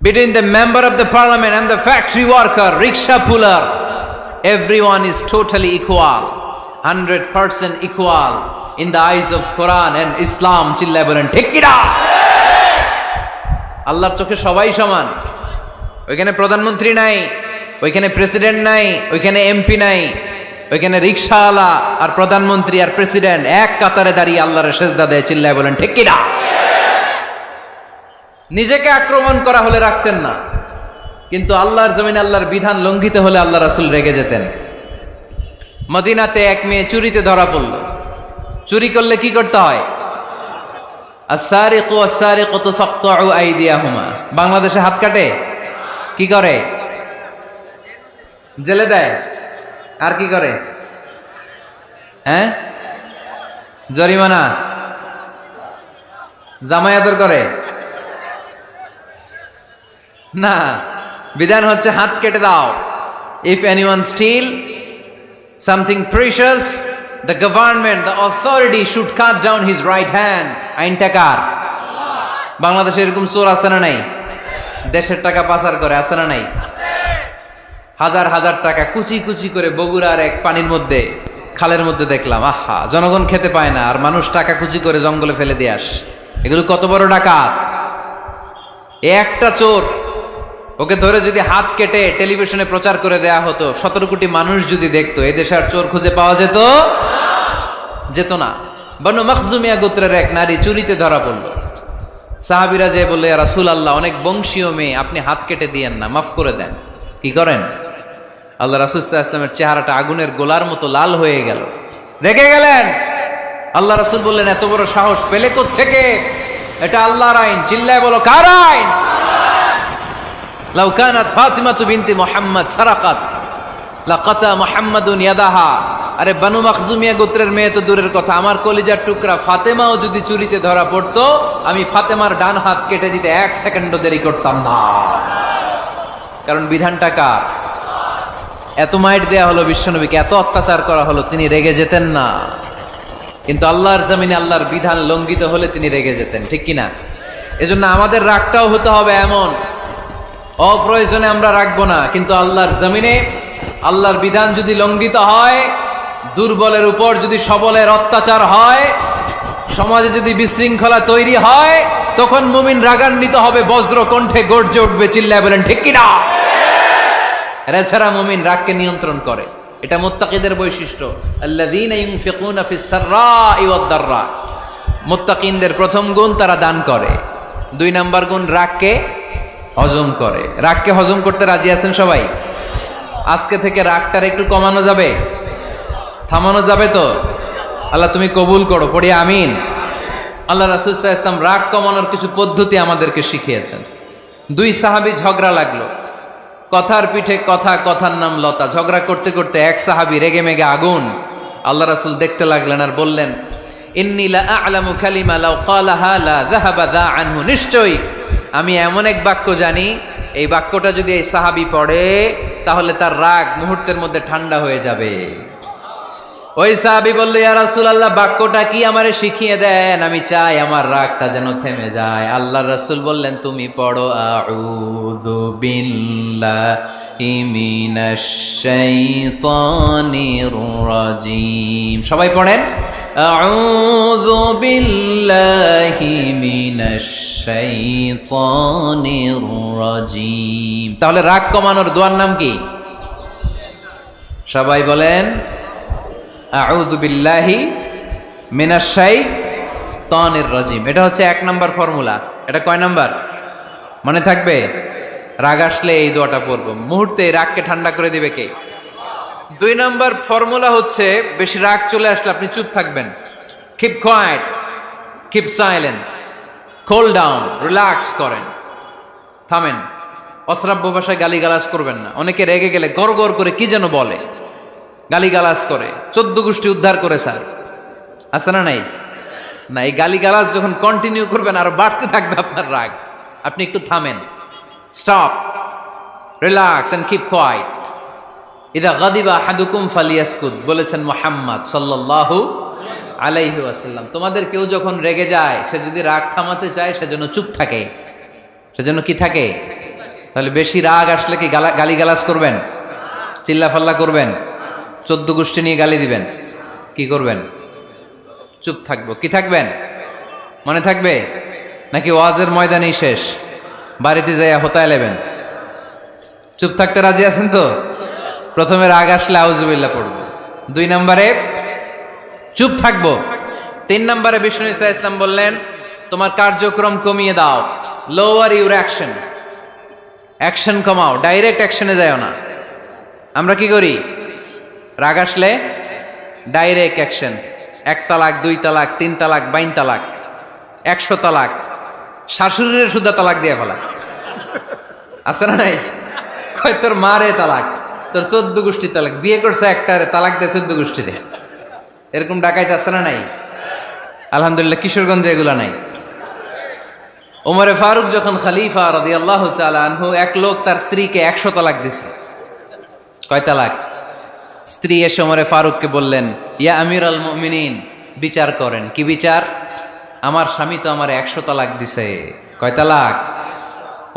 between the member of the parliament and the factory worker, rickshaw puller, everyone is totally equal, 100% equal in the eyes of Quran and Islam. চিল্লায় বলেন ঠিক কি না? আল্লাহর চোখে সবাই সমান। ওইখানে প্রধানমন্ত্রী নাই, ওইখানে প্রেসিডেন্ট নাই, ওইখানে এমপি নাই, ওইখানে রিকশাওয়ালা আর প্রধানমন্ত্রী আর প্রেসিডেন্ট এক কাতারে দাঁড়িয়ে আল্লাহর সেজদা দেয়। চিল্লায় বলেন ঠিক কি না? নিজেকে আক্রমণ করা হলে রাখতেন না, কিন্তু আল্লাহর জমিনে আল্লাহর বিধান লঙ্ঘিত হলে আল্লাহ রাসূল রেগে যেতেন। মদিনাতে এক মেয়ে চুরিতে ধরা পড়ল। চুরি করলে কি করতে হয়? আস-সারিকু ওয়াস-সারিকাতু ফাকতাউ আইদিয়াহুমা। বাংলাদেশে হাত কাটে, কি করে? জেলে দেয়। আর কি করে? হ্যাঁ, জরিমানা, জামাই আদর করে না। বিধান হচ্ছে হাত কেটে দাও। If anyone steal something precious, the government, the authority should cut down his right hand. আইনটা কার? বাংলাদেশে এরকম চোর আছে না নাই? দেশের টাকা পাচার করে, আছে না নাই? হাজার হাজার টাকা কুচি কুচি করে বগুড়ার এক পানির মধ্যে, খালের মধ্যে দেখলাম। আহা, জনগণ খেতে পায় না আর মানুষ টাকা কুচি করে জঙ্গলে ফেলে দিয়ে আস। এগুলো কত বড় ডাকাত! একটা চোর, ওকে ধরে যদি হাত কেটে টেলিভিশনে প্রচার করে দেয়া হতো, 17 কোটি মানুষ যদি দেখতো, এই দেশে আর চোর খুঁজে পাওয়া যেত না। বনু মখজুমিয়া গোত্রের এক নারী চুরিতে ধরা পড়ল। সাহাবীরা যে বললে, ইয়া রাসূলুল্লাহ, অনেক বংশীয় মেয়ে, আপনি হাত কেটে দিয়েন না, মাফ করে দেন। কি করেন? আল্লাহ রাসূল সাল্লাল্লাহু আলাইহি ওয়াসাল্লামের চেহারাটা আগুনের গোলার মতো লাল হয়ে গেল, রেগে গেলেন। আল্লাহ রাসূল বললেন, এত বড় সাহস পেলে কোত্থেকে? এটা আল্লাহর আইন। চিল্লায় বলো, কার আইন? লাউ কানাত ফাতিমাতু বিনতি মুহাম্মদ সারাকাত লাকাতা মুহাম্মাদুন ইয়াদাহা। আরে বনু মখজুমিয়া গোত্রের মেয়ে তো দূরের কথা, আমার কলিজার টুকরা ফাতেমাও যদি চুরিতে ধরা পড়তো, আমি ফাতেমার ডান হাত কেটে দিতে 1 সেকেন্ডও দেরি করতাম না। কারণ বিধানটা কার? এত মাইট দেয়া হলো বিশ্বনবীকে, এত অত্যাচার করা হলো, তিনি রেগে যেতেন না। কিন্তু আল্লাহর জমিনে আল্লাহর বিধান লঙ্ঘিত হলে তিনি রেগে যেতেন। ঠিক কিনা? এজন্য আমাদের রাগটাও হতে হবে এমন, অপ্রয়োজনে আমরা রাখবো না। কিন্তু আল্লাহর জমিনে আল্লাহর বিধান যদি লঙ্ঘিত হয়, দুর্বলের উপর যদি সবলের অত্যাচার হয়, সমাজে যদি বিশৃঙ্খলা তৈরি হয়, তখন মুমিন রাগান্বিত হবে, বজ্র কণ্ঠে গর্জে উঠবে। চিল্লায় বলেন ঠিক কিনা? এছাড়া মুমিন রাগকে নিয়ন্ত্রণ করে। এটা মুত্তাকিদের বৈশিষ্ট্য। আল্লাযীনা ইউনফিকুনা ফিস সাররাই ওয়াদ দাররা। মুত্তাকিনদের প্রথম গুণ, তারা দান করে। 2 নাম্বার গুণ, রাগকে হজম করে। রাগকে হজম করতে রাজি আছেন সবাই? আজকে থেকে রাগটার একটু কমানো যাবে, থামানো যাবে তো? আল্লাহ তুমি কবুল করো, পড়ি আমিন। আল্লাহ রাসূল সাল্লাল্লাহু আলাইহি ওয়াসাল্লাম রাগ কমানোর কিছু পদ্ধতি আমাদেরকে শিখিয়েছেন। 2 সাহাবী ঝগড়া লাগলো, কথার পিঠে কথা, কথার নাম লতা। ঝগড়া করতে করতে এক সাহাবী রেগে মেগে আগুন। আল্লাহ রাসূল দেখতে লাগলেন আর বললেন, ইন্নী লা আ'লামু কালিমা লাউ ক্বালাহা লা যাহাবা যা আনহু। নিশ্চয়ই আমি এমন এক বাক্য জানি, এই বাক্যটা যদি এই সাহাবী পড়ে, তাহলে তার রাগ মুহূর্তের মধ্যে ঠান্ডা হয়ে যাবে। ওই সাহাবী বলল, ইয়া রাসূলুল্লাহ, বাক্যটা কি আমারে শিখিয়ে দেন, আমি চাই আমার রাগটা যেন থেমে যায়। আল্লাহর রাসূল বললেন, তুমি পড়ো, আউযু বিল্লাহি মিনাশ শাইতানির রাজীম। সবাই পড়েন, আউযু বিল্লাহি মিনাশ শাইতানির রাজীম। তাহলে রাগ কমানোর দোয়ার নাম কি? সবাই বলেন, আউযু বিল্লাহি মিনাশ শাইতানির রাজীম। এটা হচ্ছে 1 নাম্বার ফর্মুলা। এটা কয় নাম্বার? মনে থাকবে? রাগ আসলে এই দোয়াটা পড়বো, মুহূর্তে রাগকে ঠান্ডা করে দিবে কে? 2 নাম্বার ফর্মুলা হচ্ছে, বেশি রাগ চলে আসলে আপনি চুপ থাকবেন। Keep quiet, keep silent, cool down, relax করেন, থামেন। অশ্রাব্য ভাষায় গালিগালাজ করবেন না। অনেকে রেগে গেলে গড় গড় করে কি যেন বলে, গালিগালাজ করে, 14 গোষ্ঠী উদ্ধার করে স্যার, আছে না নাই? না, এই গালিগালাজ যখন কন্টিনিউ করবেন আরো বাড়তে থাকবে আপনার রাগ। আপনি একটু থামেন, stop, relax and keep quiet. ইদা গাদিবা আহাদুকুম ফালিয়াসকুত বলেছেন মুহাম্মদ সাল্লাল্লাহু আলাইহি ওয়াসাল্লাম। তোমাদের কেউ যখন রেগে যায়, সে যদি রাগ থামাতে চায় সেজন্য চুপ থাকে, সেজন্য কি থাকে? তাহলে বেশি রাগ আসলে কি গালিগালাজ করবেন, চিল্লাফাল্লা করবেন, 14 গোষ্ঠী নিয়ে গালি দিবেন, কি করবেন? চুপ থাকবো। কি থাকবেন? মনে থাকবে নাকি ওয়াজের ময়দানেই শেষ, বাড়িতে যাইয়া হোতায় লেবেন? চুপ থাকতে রাজি আছেন তো? প্রথমে রাগ আসলে আউযুবিল্লাহ পড়ব, 2 নম্বরে চুপ থাকবো, 3 নম্বরে বিষ্ণু ঈসা ইসলাম বললেন তোমার কার্যক্রম কমিয়ে দাও, লোয়ার ইউর অ্যাকশন, অ্যাকশন কমাও, ডাইরেক্ট অ্যাকশনে যাও না। আমরা কি করি? রাগ আসলে ডাইরেক্ট অ্যাকশন, 1 তালাক, 2 তালাক, 3 তালাক, 22 তালাক, 100 তালাক, শাশুড়ির সুদ্ধা তালাক দিয়ে ফেলা, আছে না নাই? কয় তোর মারে তালাক, তোর 14 গোষ্ঠী তালাক, বিয়ে করছে একটারে তালাক দিয়ে 14 গোষ্ঠী দিয়ে, এরকম ডাকাইতে আছে না নাই? আলহামদুলিল্লাহ কিশোরগঞ্জে এগুলা নাই। ওমরে ফারুক যখন খলিফা রাদিয়াল্লাহু তাআলা আনহু, এক লোক তার স্ত্রীকে 100 তালাক দিছে। কয় তালাক? স্ত্রী এসে ওমরে ফারুককে বললেন, ইয়া আমিরাল মুমিনিন, বিচার করেন। কি বিচার? আমার স্বামী তো আমার 100 তালাক দিছে। কয় তালাক?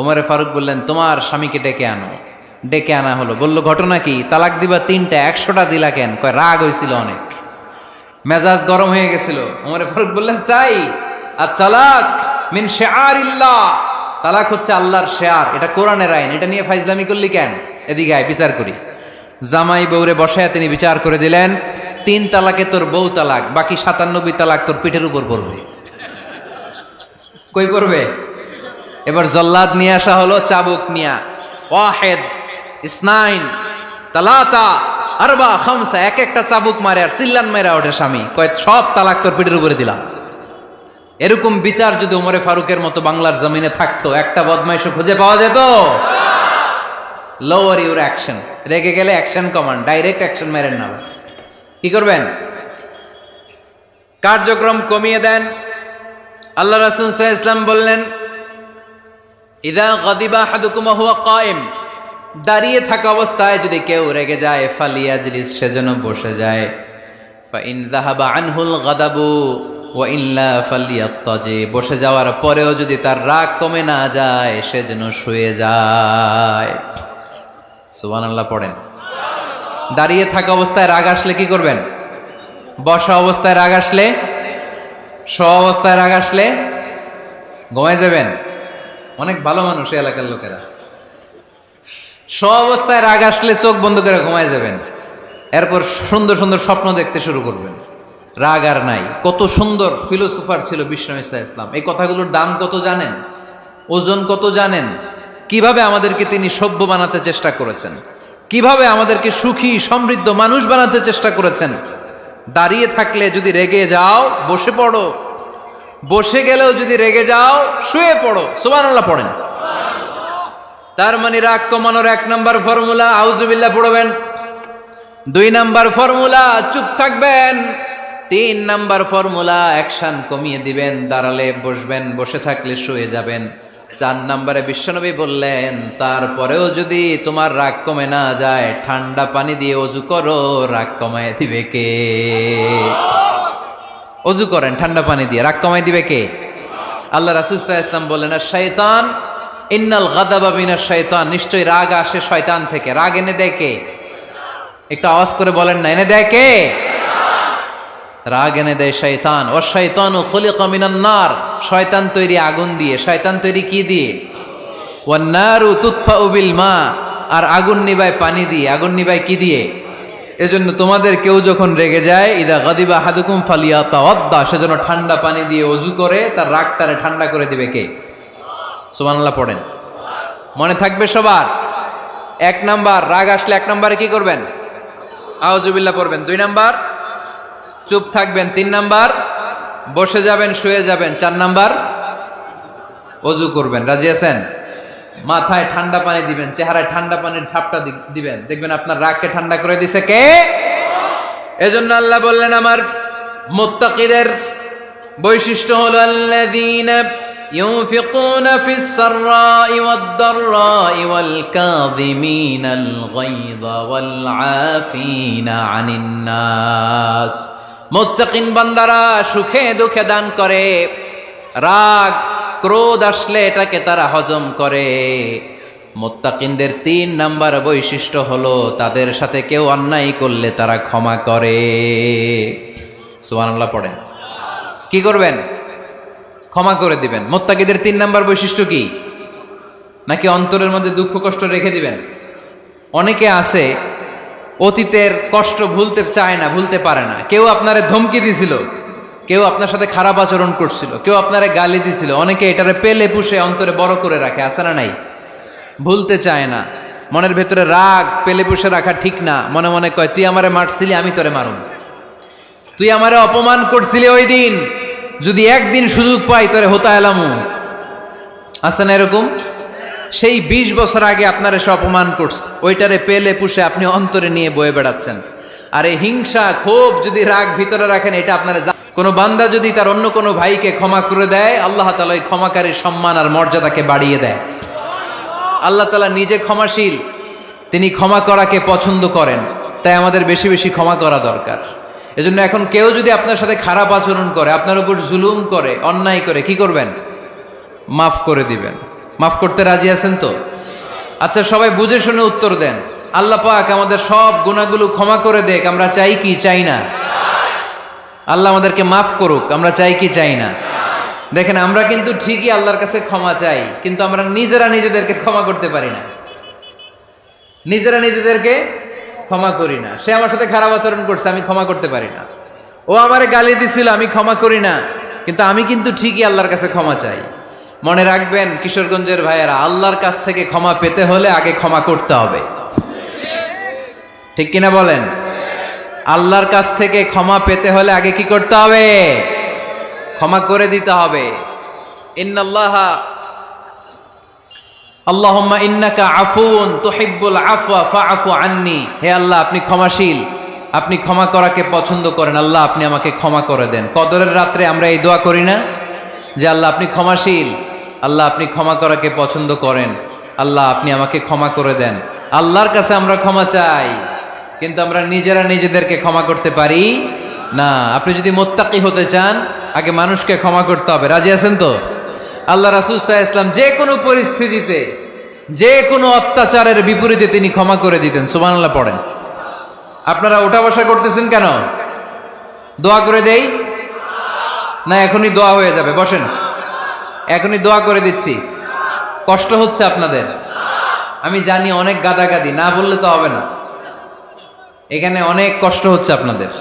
ওমরে ফারুক বললেন, তোমার স্বামীকে ডেকে আনো। ডেকে আনা হলো। বলল, ঘটনা কি? তালাক দিবা 3টা, 100টা দিলা কেন? কয় রাগ হয়েছিল অনেক, মেজাজ গরম হয়ে গেছিল। ওমরে ফারুক বললেন, চাই। আর তালাক মিন শিআরিল্লাহ, তালাক হচ্ছে আল্লাহর শিআর, এটা কোরআনের আইন, এটা নিয়ে ফাইজলামি করলি কেন? এদিকে আয়, বিচার করি। জামাই বউরে বসায় তিনি বিচার করে দিলেন, 3 তালাকে তোর বউ তালাক, বাকি 97 তালাক তোর পিঠের উপর পড়বে। কই পড়বে? এবার জল্লাদ নিয়ে আসা হলো, চাবুক নিয়া, ওয়াহেদ, ইসনাইন, তালাতা, আরবা, খামসা, এক একটা চাবুক মারে আর চিল্লান মেরা ওঠে স্বামী, কয় সব তালাক তোর পিঠের উপরে দিলাম। এরকম বিচার যদি ওমরে ফারুকের মতো বাংলার জমিনে থাকতো, একটা বদমাইশও খুঁজে পাওয়া যেত? লোয়ার ইউর অ্যাকশন, রেগে গেলে অ্যাকশন কমান, ডাইরেক্ট অ্যাকশন মেরেন না। কি করবেন? কার্যক্রম কমিয়ে দেন। আল্লাহ রাসূল সাল্লাল্লাহু আলাইহি ওয়াসাল্লাম বললেন, ইযা গাদিবা আহাদুকুম হুয়া কায়েম, দাঁড়িয়ে থাকা অবস্থায় যদি কেউ রেগে যায়, ফালিয়াজলিস, সেজন্য বসে যায়। ফাইন যাহাবা আনহুল গাদাবু ওয়া ইল্লা ফালিয়াত্তাজি, বসে যাওয়ার পরেও যদি তার রাগ কমে না যায়, সেজন্য শুয়ে যায়। সুবহানাল্লাহ পড়েন। দাঁড়িয়ে থাকা অবস্থায় রাগ আসলে কি করবেন? বসা অবস্থায় রাগ আসলে, শোয়া অবস্থায় রাগ আসলে ঘুমায় যাবেন। অনেক ভালো মানুষ এই এলাকার লোকেরা। শোয়া অবস্থায় রাগ আসলে চোখ বন্ধ করে ঘুমায় যাবেন, এরপর সুন্দর সুন্দর স্বপ্ন দেখতে শুরু করবেন। রাগ আর নাই। কত সুন্দর ফিলোসোফার ছিল বিষ্ণু ঈসা ইসলাম। এই কথাগুলোর দাম কত জানেন? ওজন কত জানেন? কিভাবে আমাদেরকে তিনি সভ্য বানাতে চেষ্টা করেছেন, কিভাবে আমাদেরকে সুখী সমৃদ্ধ মানুষ বানাতে চেষ্টা করেছেন। দাঁড়িয়ে থাকলে যদি রেগে যাও, বসে পড়ো। বসে গেলেও যদি রেগে যাও, শুয়ে পড়ো। সুবহানাল্লাহ পড়েন। তার মানে রাগ কমানোর 1 নাম্বার ফর্মুলা আউযুবিল্লাহ পড়বেন, 2 নাম্বার ফর্মুলা চুপ থাকবেন, 3 নাম্বার ফর্মুলা অ্যাকশন কমিয়ে দিবেন, দাঁড়ালে বসবেন, বসে থাকলে শুয়ে যাবেন। 4 নাম্বারে বিশ্বনবী বললেন, তারপরেও যদি তোমার রাগ কমে না যায়, ঠান্ডা পানি দিয়ে ওযু করো, রাগ কমায় দিবে কে? ওযু করেন ঠান্ডা পানি দিয়ে, রাগ কমায় দিবে কে? আল্লাহ রাসূল সাল্লাল্লাহু আলাইহি ওয়াসাল্লাম বললেন, আর শয়তান, ইন্নাল গাদাবা মিনাশ শয়তান, নিশ্চয় রাগ আসে শয়তান থেকে। রাগ এনে দেয় কে? একটু আওয়াজ করে বলেন না, এনে দেয় কে? রাগ এনে দেয় শয়তান। ও শয়তানু খুলিকা মিনান নার, শয়তান তৈরি আগুন দিয়ে। শয়তান তৈরি কি দিয়ে? ওয়ান নারু তুতফাউ বিল মা, আর আগুন নিবায় পানি দিয়ে। আগুন নিবায় কি দিয়ে? এজন্য তোমাদের কেউ যখন রেগে যায়, ইদা গাদিবা আহাদুকুম ফালিয়াতাওয়াদ্দা, সেজন্য ঠান্ডা পানি দিয়ে ওযু করে তার রাগটারে ঠান্ডা করে দিবে কে? সুবহানাল্লাহ পড়েন। মনে থাকবে সবার? 1 নাম্বার, রাগ আসলে 1 নম্বরে কি করবেন? আউযুবিল্লাহ পড়বেন। 2 নাম্বার, চুপ থাকবেন। 3 নাম্বার, বসে যাবেন, শুয়ে যাবেন। 4 নাম্বার, ওযু করবেন। রাজি আছেন? মাথায় ঠান্ডা পানি দিবেন, চেহারায় ঠান্ডা পানির ঝাপটা দিবেন, দেখবেন আপনার রাগকে ঠান্ডা করে দিছে কে? এজন্য আল্লাহ বললেন আমার মুত্তাকিদের বৈশিষ্ট্য হলো আল্লাযীনা ইউনফিকুনা ফিস সাররাই ওয়াদ দাররাই ওয়াল কাযিমিনাল গায়যা ওয়াল আফিনা আনিন নাস। মুত্তাকিন বান্দারা সুখে দুঃখে দান করে, রাগ ক্রোধ আসলে এটাকে তারা হজম করে। মুত্তাকিনদের 3 নাম্বার বৈশিষ্ট্য হলো তাদের সাথে কেউ অন্যায় করলে তারা ক্ষমা করে। সুবহানাল্লাহ পড়েন। কি করবেন? ক্ষমা করে দিবেন। মুত্তাকিদের 3 নাম্বার বৈশিষ্ট্য কি? নাকি অন্তরের মধ্যে দুঃখ কষ্ট রেখে দিবেন? অনেকে আছে অতীতের কষ্ট ভুলতে চায় না, ভুলতে পারে না। কেউ আপনারে ধমকি দিছিল, কেউ আপনার সাথে খারাপ আচরণ করছিল, কেউ আপনারে গালি দিছিল, অনেকে এটারে পেলে পুষে অন্তরে বড় করে রাখে, আছে না নাই? ভুলতে চায় না। মনের ভেতরে রাগ পেলে পুষে রাখা ঠিক না। মনে মনে কয় তুই আমারে মারছিলি, আমি তোরে মারুম। তুই আমারে অপমান করছিলি ওই দিন, যদি একদিন সুযোগ পাই তোরে হতা এলামু। আছে না এরকম? সেই 20 বছর আগে আপনারে সে অপমান করছে, ওইটারে পেলে পুষে আপনি অন্তরে নিয়ে বয়ে বেড়াচ্ছেন। আর এই হিংসা ক্ষোভ যদি রাগ ভিতরে রাখেন, এটা আপনারা কোনো বান্দা যদি তার অন্য কোনো ভাইকে ক্ষমা করে দেয়, আল্লাহ তাআলা ওই ক্ষমাকারীর সম্মান আর মর্যাদাকে বাড়িয়ে দেয়। আল্লাহ তাআলা নিজে ক্ষমাশীল, তিনি ক্ষমা করাকে পছন্দ করেন। তাই আমাদের বেশি বেশি ক্ষমা করা দরকার। এজন্য এখন কেউ যদি আপনার সাথে খারাপ আচরণ করে, আপনার উপর জুলুম করে, অন্যায় করে, কি করবেন? মাফ করে দিবেন। মাফ করতে রাজি আছেন তো? আচ্ছা, সবাই বুঝে শুনে উত্তর দেন। আল্লাহ পাক আমাদের সব গুনাহগুলো ক্ষমা করে দেখ, আমরা চাই কি চাই না? আল্লাহ আমাদেরকে মাফ করুক, আমরা চাই কি চাই না? দেখেন, আমরা কিন্তু ঠিকই আল্লাহর কাছে ক্ষমা চাই, কিন্তু আমরা নিজেরা নিজেদেরকে ক্ষমা করতে পারি না। নিজেরা নিজেদেরকে ক্ষমা করি না। সে আমার সাথে খারাপ আচরণ করছে, আমি ক্ষমা করতে পারি না। ও আমারে গালি দিছিল, আমি ক্ষমা করি না, কিন্তু আমি কিন্তু ঠিকই আল্লাহর কাছে ক্ষমা চাই। মনে রাখবেন কিশোরগঞ্জের ভাইয়েরা, আল্লাহর কাছ থেকে ক্ষমা পেতে হলে আগে ক্ষমা করতে হবে। ঠিক কিনা বলেন? আল্লাহর কাছ থেকে ক্ষমা পেতে হলে আগে কি করতে হবে? ক্ষমা করে দিতে হবে। ইন্নাল্লাহা আল্লাহুম্মা ইন্নাকা আফুন তুহিব্বুল আফওয়া ফাআফু আন্নি। হে আল্লাহ, আপনি ক্ষমাশীল, আপনি ক্ষমা করাকে পছন্দ করেন। আল্লাহ, আপনি আমাকে ক্ষমা করে দেন। কদরের রাত্রে আমরা এই দোয়া করি না যে আল্লাহ আপনি ক্ষমাশীল, আল্লাহ আপনি ক্ষমা করাকে পছন্দ করেন, আল্লাহ আপনি আমাকে ক্ষমা করে দেন। আল্লাহর কাছে আমরা ক্ষমা চাই, কিন্তু আমরা নিজেরা নিজেদেরকে ক্ষমা করতে পারি না। আপনি যদি মুত্তাকি হতে চান, আগে মানুষকে ক্ষমা করতে হবে। রাজি আছেন তো? আল্লাহ রাসূল সাল্লাল্লাহু আলাইহি ওয়াসাল্লাম যে কোনো পরিস্থিতিতে, যে কোনো অত্যাচারের বিপরীতে তিনি ক্ষমা করে দিতেন। সুবহানাল্লাহ পড়েন। আপনারা ওঠা বসা করতেছেন কেন? দোয়া করে দেই না? এখনই দোয়া হয়ে যাবে, বসেন। এখনই দোয়া করে দিচ্ছি। কষ্ট হচ্ছে আপনাদের? আমি জানি অনেক গাদাগাদি, না বললে তো হবে না। এখানে অনেক কষ্ট হচ্ছে আপনাদের।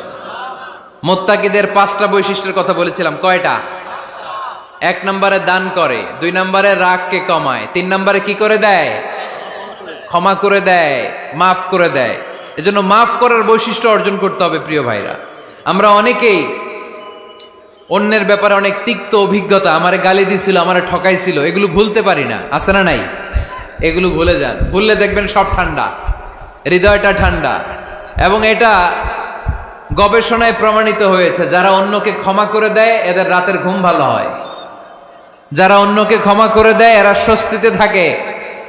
মুত্তাকিদের 5টা বৈশিষ্ট্যের কথা বলেছিলাম, কয়টা? 1 নম্বরে দান করে, 2 নম্বরে রাগকে কমায়, 3 নম্বরে কি করে দেয়? ক্ষমা করে দেয়, মাফ করে দেয়। এজন্য মাফ করার বৈশিষ্ট্য অর্জন করতে হবে প্রিয় ভাইরা। আমরা অনেকেই অন্যের ব্যাপারে অনেক তিক্ত অভিজ্ঞতা, আমারে গালি দিছিল, আমারে ঠকাইছিল, এগুলো ভুলতে পারি না। আছে না নাই? এগুলো ভুলে যান। ভুললে দেখবেন সব ঠান্ডা, হৃদয়টা ঠান্ডা। এবং এটা গবেষণায় প্রমাণিত হয়েছে, যারা অন্যকে ক্ষমা করে দেয় এদের রাতের ঘুম ভালো হয়। যারা অন্যকে ক্ষমা করে দেয় এরা স্বস্তিতে থাকে,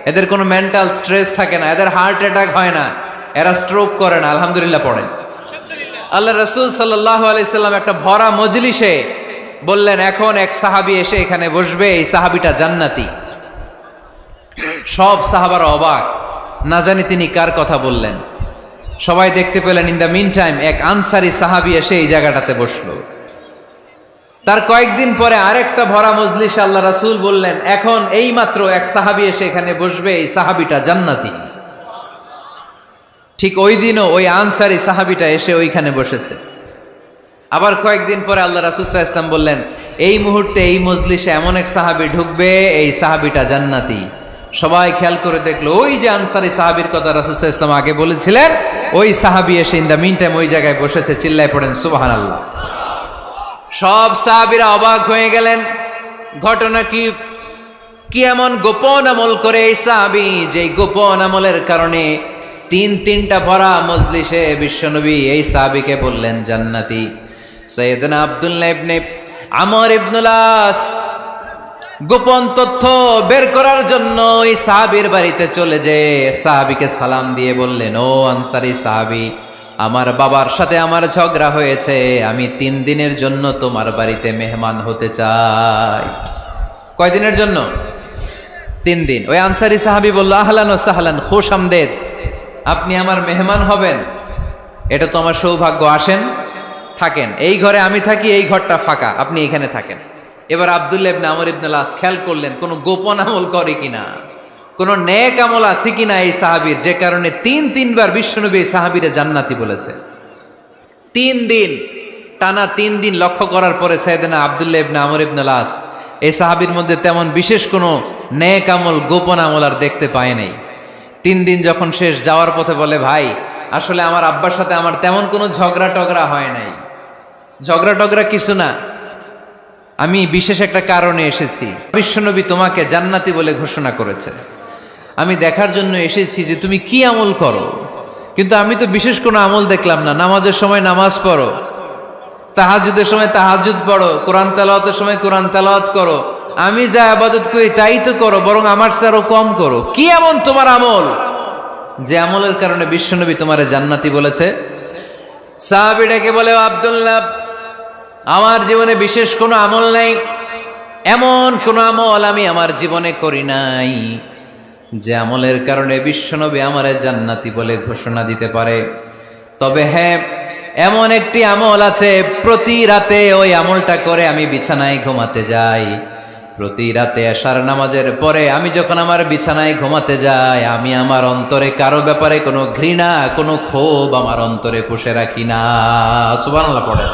এদের কোনো মেন্টাল স্ট্রেস থাকে না, এদের হার্ট অ্যাটাক হয় না, এরা স্ট্রোক করে না। আলহামদুলিল্লাহ পড়েন। আল্লাহ রাসূল সাল্লাল্লাহু আলাইহি সাল্লাম একটা ভরা মজলিসে বললেন, এখন এক সাহাবী এসে এখানে বসবে, এই সাহাবীটা জান্নাতি। সব সাহাবারা অবাক, না জানি তিনি কার কথা বললেন। সবাই দেখতে পেলেন ইন দ্য মিন টাইম এক আনসারি সাহাবী এসে এই জায়গাটাতে বসলো। তার কয়েকদিন পরে আরেকটা ভরা মজলিসে আল্লাহ রাসূল বললেন, এখন এই মাত্র এক সাহাবী এসে এখানে বসবে, এই সাহাবীটা জান্নাতি। ঠিক ওই দিনও ওই আনসারি সাহাবীটা এসে ওইখানে বসেছে। আবার কয়েকদিন পরে আল্লাহ রাসূল সাল্লাল্লাহু আলাইহি ওয়াসাল্লাম বললেন, এই মুহূর্তে এই মজলিসে এমন এক সাহাবী ঢুকবে, এই সাহাবীটা জান্নাতি। সবাই খেয়াল করে দেখলো ওই যে আনসারী সাহাবীর কথা রাসূল সাল্লাল্লাহু আলাইহি ওয়াসাল্লাম আগে বলেছিলেন, ওই সাহাবী এসে ইন দ্য মিন টাইম ওই জায়গায় বসেছে। চিল্লায় পড়েন সুবহানাল্লাহ। সব সাহাবীরা অবাক হয়ে গেলেন। ঘটনা কি এমন গোপন আমল করে এই সাহাবী, যে গোপন আমলের কারণে তিনটা ভরা মজলিসে বিশ্বনবী এই সাহাবীকে বললেন জান্নাতি। সাইয়েদনা আব্দুল্লাহ ইবনে আমর ইবনুল আস গোপন তথ্য বের করার জন্য ওই সাহাবীর বাড়িতে চলে যেয়ে সাহাবীকে সালাম দিয়ে বললেন, ও আনসারী সাহাবী, আমার বাবার সাথে আমার ঝগড়া হয়েছে, আমি 3 দিনের জন্য তোমার বাড়িতে মেহমান হতে চাই। কয়দিনের জন্য? 3 দিন। ওই আনসারী সাহাবী বলল, আহলান ও সাহলান, খুশ আমদেদ, আপনি আমার মেহমান হবেন, এটা তো আমার সৌভাগ্য, আসেন থাকেন, এই ঘরে আমি থাকি, এই ঘরটা ফাঁকা, আপনি এখানে থাকেন। এবার আব্দুল্লাহ ইবনে আমর ইবনুল আস খেয়াল করলেন কোনো গোপন আমল করে কিনা, কোনো নেক আমল আছে কিনা এই সাহাবীর, যে কারণে 3বার বিশ্বনবী এই সাহাবীরে জান্নাতি বলেছে। 3 দিন টানা 3 দিন লক্ষ্য করার পরে সাইয়েদনা আব্দুল্লাহ ইবনে আমর ইবনুল আস এই সাহাবীর মধ্যে তেমন বিশেষ কোনো নেক আমল, গোপন আমল আর দেখতে পায় নাই। 3 দিন যখন শেষ, যাওয়ার পথে বলে, ভাই আসলে আমার আব্বার সাথে আমার তেমন কোনো ঝগড়া টগড়া হয় নাই, ঝগড়া টগড়া কিছু না, আমি বিশেষ একটা কারণে এসেছি। বিশ্বনবী তোমাকে জান্নাতি বলে ঘোষণা করেছে, আমি দেখার জন্য এসেছি যে তুমি কি আমল করো, কিন্তু আমি তো বিশেষ কোনো আমল দেখলাম না। নামাজের সময় নামাজ পড়ো, তাহাজ্জুদের সময় তাহাজ্জুদ পড়ো, কোরআন তেলাওয়াতের সময় কোরআন তেলাওয়াত করো, আমি যা ইবাদত করি তাই তো করো, বরং আমার চেয়ে আরো কম করো। কি এমন তোমার আমল যে আমলের কারণে বিশ্বনবী তোমারে জান্নাতি বলেছে? সাহাবীটাকে বলে, আব্দুল্লাহ, আমার জীবনে বিশেষ কোনো আমল নাই, এমন কোনো আমল আমি আমার জীবনে করি নাই যে আমলের কারণে বিশ্বনবী আমারে জান্নাতি বলে ঘোষণা দিতে পারে। তবে হ্যাঁ, এমন একটি আমল আছে, প্রতি রাতে ওই আমলটা করে আমি বিছানায় ঘুমাতে যাই। প্রতি রাতে এশার নামাজের পরে আমি যখন আমার বিছানায় ঘুমাতে যাই, আমি আমার অন্তরে কারো ব্যাপারে কোনো ঘৃণা, কোনো ক্ষোভ আমার অন্তরে পুষে রাখি না। সুবহানাল্লাহ পড়ে।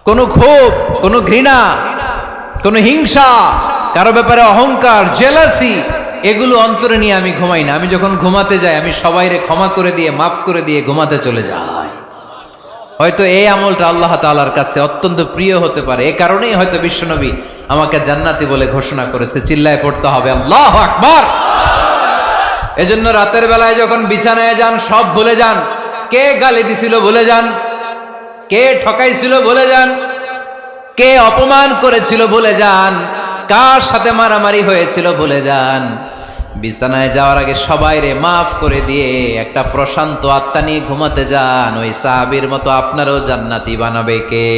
কোনো ক্ষোভ, কোনো ঘৃণা, কোনো হিংসা, কারো ব্যাপারে অহংকার, জেলাসি, এগুলো অন্তরে নিয়ে আমি ঘুমাই না। আমি যখন ঘুমাতে যাই, আমি সবাইরে ক্ষমা করে দিয়ে, মাফ করে দিয়ে ঘুমাতে চলে যাই। হয়তো এই আমলটা আল্লাহ তাআলার কাছে অত্যন্ত প্রিয় হতে পারে, এ কারণেই হয়তো বিশ্বনবী আমাকে জান্নাতি বলে ঘোষণা করেছে। চিল্লায় পড়তে হবে আল্লাহু আকবার। এজন্য রাতের বেলায় যখন বিছানায় যান, সব ভুলে যান। কে গালি দিছিল ভুলে যান, কে ঠকাইছিল ভুলে যান, কে অপমান করেছিল ভুলে যান, কার সাথে মারামারি হয়েছিল ভুলে যান। বিছানায় যাওয়ার আগে সবাইরে মাফ করে দিয়ে একটা প্রশান্ত আত্মা নিয়ে ঘুমাতে যান। ওই সাহাবীর মতো আপনারও জান্নাতি বানাবে কে?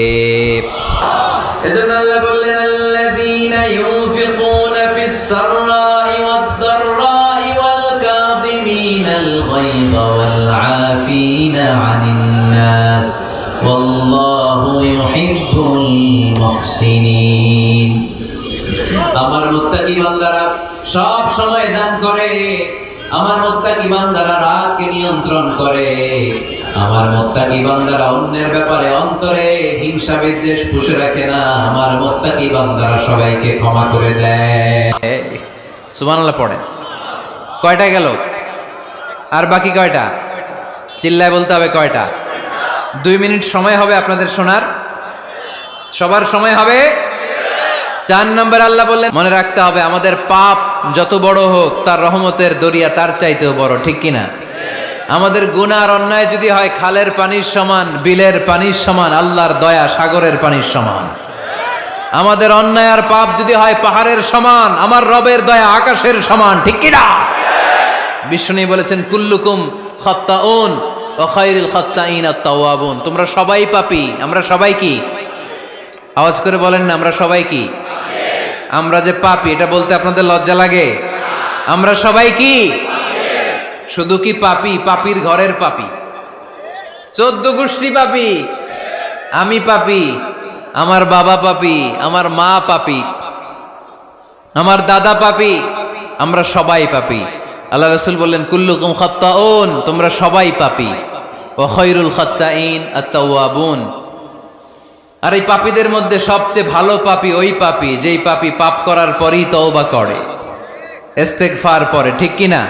এজন্য আল্লাহ বললেন, আল্লাযীনা ইউনফিকুনা ফিস সাররাই ওয়াদ দাররাই ওয়াল কাযিমিনাল গায়যা ওয়াল আফিনা আনিন নাস ওয়াল্লাহু ইউহিব্বুল মুহসিনিন। আমার মুত্তাকি বান্দারা সব সময় দান করে, আমার মুত্তাকি বান্দারা রাগকে নিয়ন্ত্রণ করে, আমার মুত্তাকি বান্দারা অন্যের ব্যাপারে অন্তরে হিংসা বিদ্বেষ পুষে রাখে না, আমার মুত্তাকি বান্দারা সবাইকে ক্ষমা করে দেয়। সুবহানাল্লাহ পড়ে। কয়টা গেল? আর বাকি কয়টা? চিল্লায় বলতে হবে কয়টা? 2 মিনিট সময় হবে আপনাদের শোনার। সবার সময় হবে। 4 নম্বর আল্লাহ বললেন, মনে রাখতে হবে আমাদের পাপ যত বড় হোক, তার রহমতের দরিয়া তার চাইতেও বড়, ঠিক কিনা? আমাদের গুনাহ আর অন্যায় যদি হয় খালের পানির সমান, বিলের পানির সমান, আল্লাহর দয়া সাগরের পানির সমান। আমাদের অন্যায় আর পাপ যদি হয় পাহাড়ের সমান, আমার রবের দয়া আকাশের সমান, ঠিক কিনা? বিষ্ণু বলেছেন, কুল্লুকুম খাত্তাউন ওয়া খায়রুল খাত্তাইন আত-তাওয়াবুন। তোমরা সবাই পাপী। আমরা সবাই কি? আওয়াজ করে বলেন না, আমরা সবাই কি? আমরা যে পাপী, এটা বলতে আপনাদের লজ্জা লাগে? আমরা সবাই কি? শুধু কি পাপী? পাপীর ঘরের পাপী, 14 গোষ্ঠী পাপী। আমি পাপী, আমার বাবা পাপী, আমার মা পাপী, আমার দাদা পাপী, আমরা সবাই পাপী। আল্লাহ রাসূল বললেন, কুল্লুকুম খাত্তাউন, তোমরা সবাই পাপী, ওয়া খায়রুল খাত্তাইন আত-তাওয়াবুন। আর এই পাপীদের মধ্যে সবচেয়ে ভালো পাপী ওই পাপী যেই পাপী পাপ করার পরই তওবা করে। ইস্তেগফার পরে, ঠিক কিনা?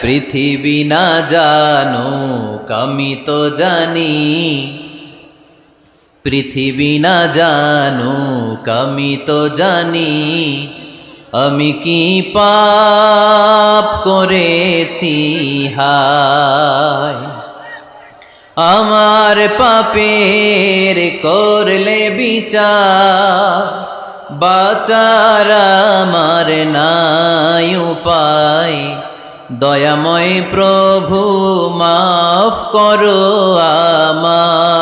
পৃথিবী না জানুক আমি তো জানি, পৃথিবী না জানুক আমি তো জানি, আমি কি পাপ করেছি হায়, আমার পাপের করলে বিচার, বাঁচার আমার নাই উপায়, দয়াময় প্রভু মাফ করো আমায়,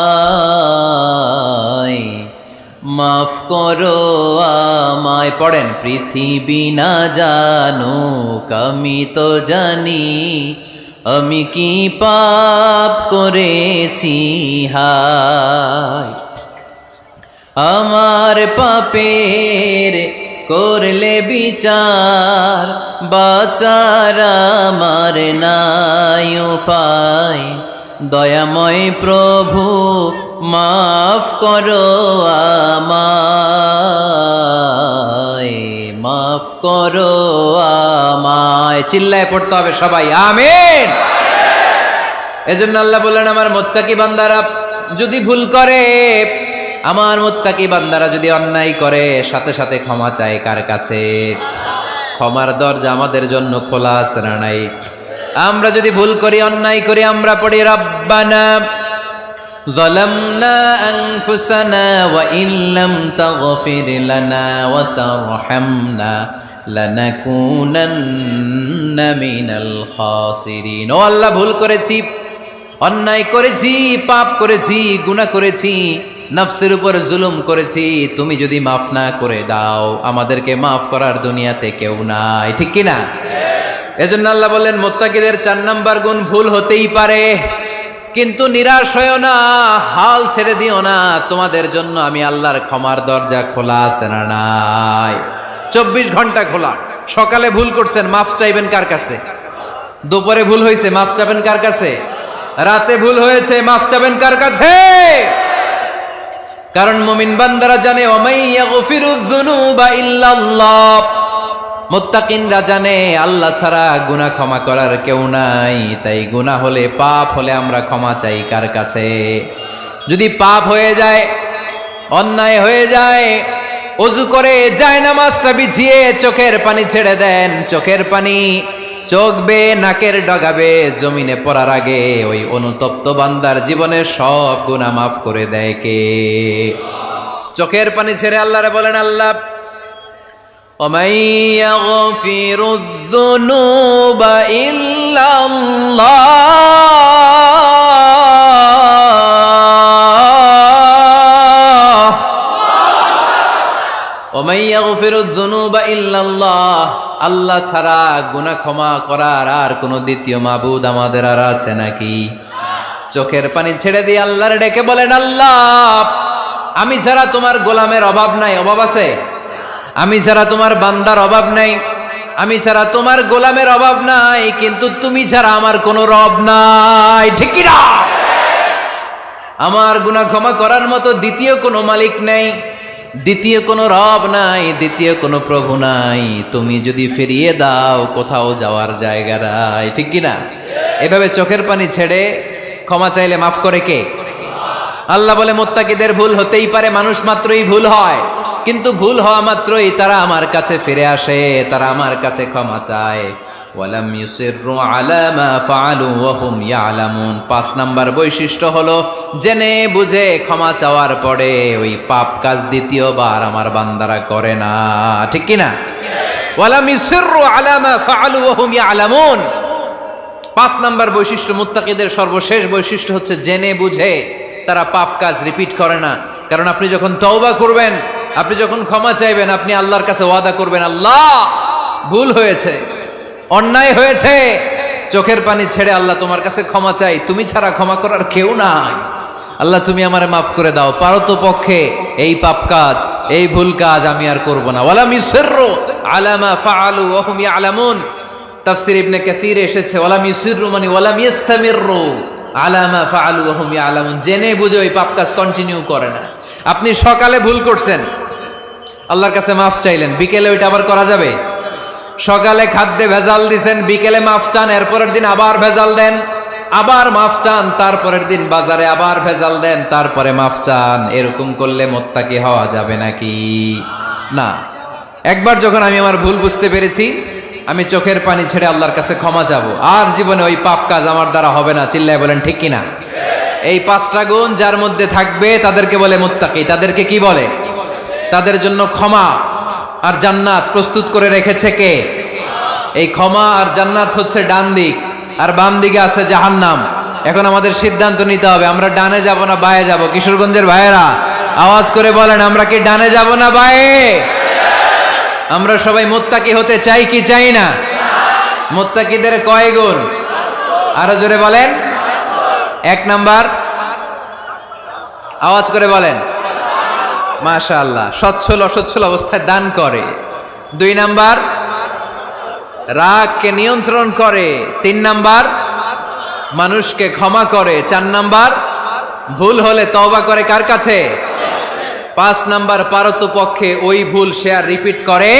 মাফ করো আমায়। পড়েন, পৃথিবী না জানুক আমি তো জানি, আমি কি পাপ করেছি হায়, আমার পাপের করলে বিচার, বাঁচার আমার নাই উপায়, দয়াময় প্রভু মাফ করো আমায়, মাফ করো আমায়। চিল্লায় পড়তে হবে সবাই, আমিন। এজন্য আল্লাহ বললেন, আমার মুত্তাকি বান্দারা যদি ভুল করে, আমার মুত্তাকি বান্দারা যদি অন্যায় করে, সাথে সাথে ক্ষমা চায় কার কাছে? ক্ষমার দরজা আমাদের জন্য খোলা আছে না নাই? আমরা যদি ভুল করি, অন্যায় করি, আমরা পড়ি রব্বানা যালামনা আনফুসানা ওয়া ইল্লাম তাগফির লানা ওয়া তারহামনা লানাকুনান্না মিনাল খাসিরিন। ও আল্লাহ, ভুল করেছি, অন্যায় করেছি, পাপ করেছি, গুনাহ করেছি, নফসের উপর জুলুম করেছি, তুমি যদি মাফ না করে দাও, আমাদেরকে মাফ করার দুনিয়াতে কেউ নাই, ঠিক কিনা? এজন্য আল্লাহ বললেন, মুত্তাকিদের 4 নাম্বার গুণ, ভুল হতেই পারে কিন্তু নিরাশ হইও না, হাল ছেড়ে দিও না, তোমাদের জন্য আমি আল্লাহর ক্ষমার দরজা খোলা আছে না নাই? 24 ঘন্টা খোলা। সকালে ভুল করছেন, মাফ চাইবেন কার কাছে? দুপুরে ভুল হয়েছে, মাফ চাইবেন কার কাছে? রাতে ভুল হয়েছে, মাফ চাইবেন কার কাছে? কারণ মুমিন বান্দারা জানে, ওয়ামাই ইয়াগফিরুয যুনুবা ইল্লাল্লাহ, মুত্তাকিনরা জানে আল্লাহ ছাড়া গুনাহ ক্ষমা করার কেউ নাই। তাই গুনাহ হলে, পাপ হলে আমরা ক্ষমা চাই কার কাছে? যদি পাপ হয়ে যায়, অন্যায় হয়ে যায়, ওযু করে জায়নামাজটা বিছিয়ে চোখের পানি ছেড়ে দেন, চোখের পানি চোখ বেয়ে নাকের ডগাবে জমিনে পড়ার আগে ওই অনুতপ্ত বান্দার জীবনের সব গুনাহ মাফ করে দেয় কে? চোখের পানি ছেড়ে আল্লাহরে বলেন, আল্লাহ وَمَن يَغْفِرُ الذُّنُوبَ إِلَّا اللَّهُ وَمَن يَغْفِرُ الذُّنُوبَ إِلَّا اللَّهُ। আল্লাহ ছাড়া গুনাহ ক্ষমা করার আর কোনো দ্বিতীয় মাবুদ আমাদের আর আছে নাকি? চোখের পানি ছেড়ে দিয়ে আল্লাহরে ডেকে বলেন, আল্লাহ আমি ছাড়া তোমার গোলামের অভাব নাই, অভাব আছে? আমি ছাড়া তোমার বান্দার অভাব নাই, আমি ছাড়া তোমার গোলামের অভাব নাই, কিন্তু তুমি ছাড়া আমার কোনো রব নাই, ঠিক কি না? আমার গুনাহ ক্ষমা করার মতো দ্বিতীয় কোনো মালিক নাই, দ্বিতীয় কোনো রব নাই, দ্বিতীয় কোনো প্রভু নাই। তুমি যদি ফিরিয়ে দাও, কোথাও যাওয়ার জায়গা নাই, ঠিক কি না? এভাবে চোখের পানি ছেড়ে ক্ষমা চাইলে মাফ করে কে? আল্লাহ বলে, মুত্তাকিদের ভুল হতেই পারে, মানুষ মাত্রই ভুল হয়, কিন্তু ভুল হওয়া মাত্রই তারা আমার কাছে ফিরে আসে, তারা আমার কাছে ক্ষমা চায়। ওয়ালাম ইউসিররু আলা মা ফাআলু ওয়া হুম ইয়ালামুন। 5 নাম্বার বৈশিষ্ট্য হলো, জেনে বুঝে ক্ষমা চাওয়ার পরে ওই পাপ কাজ দ্বিতীয়বার আমার বান্দারা করে না, ঠিক কি না? ওয়ালাম ইউসিররু আলা মা ফাআলু ওয়া হুম ইয়ালামুন। 5 নাম্বার বৈশিষ্ট্য, মুত্তাকিদের সর্বশেষ বৈশিষ্ট্য হচ্ছে জেনে বুঝে তারা পাপ কাজ রিপিট করে না। কারণ আপনি যখন তওবা করবেন, আপনি যখন ক্ষমা চাইবেন, আপনি আল্লাহর কাছে ওয়াদা করবেন, আল্লাহ ভুল হয়েছে, অন্যায় হয়েছে, চোখের পানি ছেড়ে আল্লাহ তোমার কাছে ক্ষমা চাই, তুমি ছাড়া ক্ষমা করার কেউ নাই, আল্লাহ তুমি আমারে মাফ করে দাও, পারো তো পক্ষে এই পাপ কাজ, এই ভুল কাজ আমি আর করব না। ওয়ালাম ইউসিররু আলা মা ফাআলু ওয়া হুম ইয়ালামুন। তাফসীর ইবনে কাসীরে এসেছে, ওয়ালাম ইউসিররু মানে ওয়ালাম ইস্তামিররু আলা মা ফাআলু ওয়া হুম ইয়ালামুন, জেনে বুঝে ওই পাপ কাজ কন্টিনিউ করে না। আপনি সকালে ভুল করছেন, আল্লাহর কাছে মাফ চাইলেন, বিকেলে ওইটা আবার করা যাবে? সকালে খাদ্যে ভেজাল দিছেন, বিকেলে মাফ চান, এরপরের দিন আবার ভেজাল দেন, আবার মাফ চান, তারপরের দিন বাজারে আবার ভেজাল দেন, তারপরে মাফ চান। এরকম করলে মুত্তাকি হওয়া যাবে নাকি? না। একবার যখন আমি আমার ভুল বুঝতে পেরেছি, আমি চোখের পানি ছেড়ে আল্লাহর কাছে ক্ষমা চাবো। আর জীবনে ওই পাপ কাজ আমার দ্বারা হবে না। চিল্লায় বলেন ঠিক কিনা? এই 5টা গুণ যার মধ্যে থাকবে তাদেরকে বলে মুত্তাকি। তাদেরকে কি বলে? তাদের জন্য ক্ষমা আর জান্নাত প্রস্তুত করে রেখেছে কে? এই ক্ষমা আর জান্নাত হচ্ছে ডান দিক, আর বাম দিকে আছে জাহান্নাম। এখন আমাদের সিদ্ধান্ত নিতে হবে, আমরা ডানে যাব না বায়ে যাব। কিশোরগঞ্জের ভাইয়েরা আওয়াজ করে বলেন, আমরা কি ডানে যাব না বায়ে? আমরা সবাই মুত্তাকি হতে চাই কি চাই না? মুত্তাকিদের কয় গুণ? আরো জোরে বলেন। 1 নাম্বার, আওয়াজ করে বলেন। মাশাআল্লাহ, সচ্ছল অসচ্ছল অবস্থায় দান করে। 2 নাম্বার, রাগকে নিয়ন্ত্রণ করে। 3 নাম্বার, মানুষকে ক্ষমা করে। 4 নাম্বার, ভুল হলে তওবা করে কার কাছে? 5 নাম্বার, পারতপক্ষে ওই ভুল সে আর রিপিট করে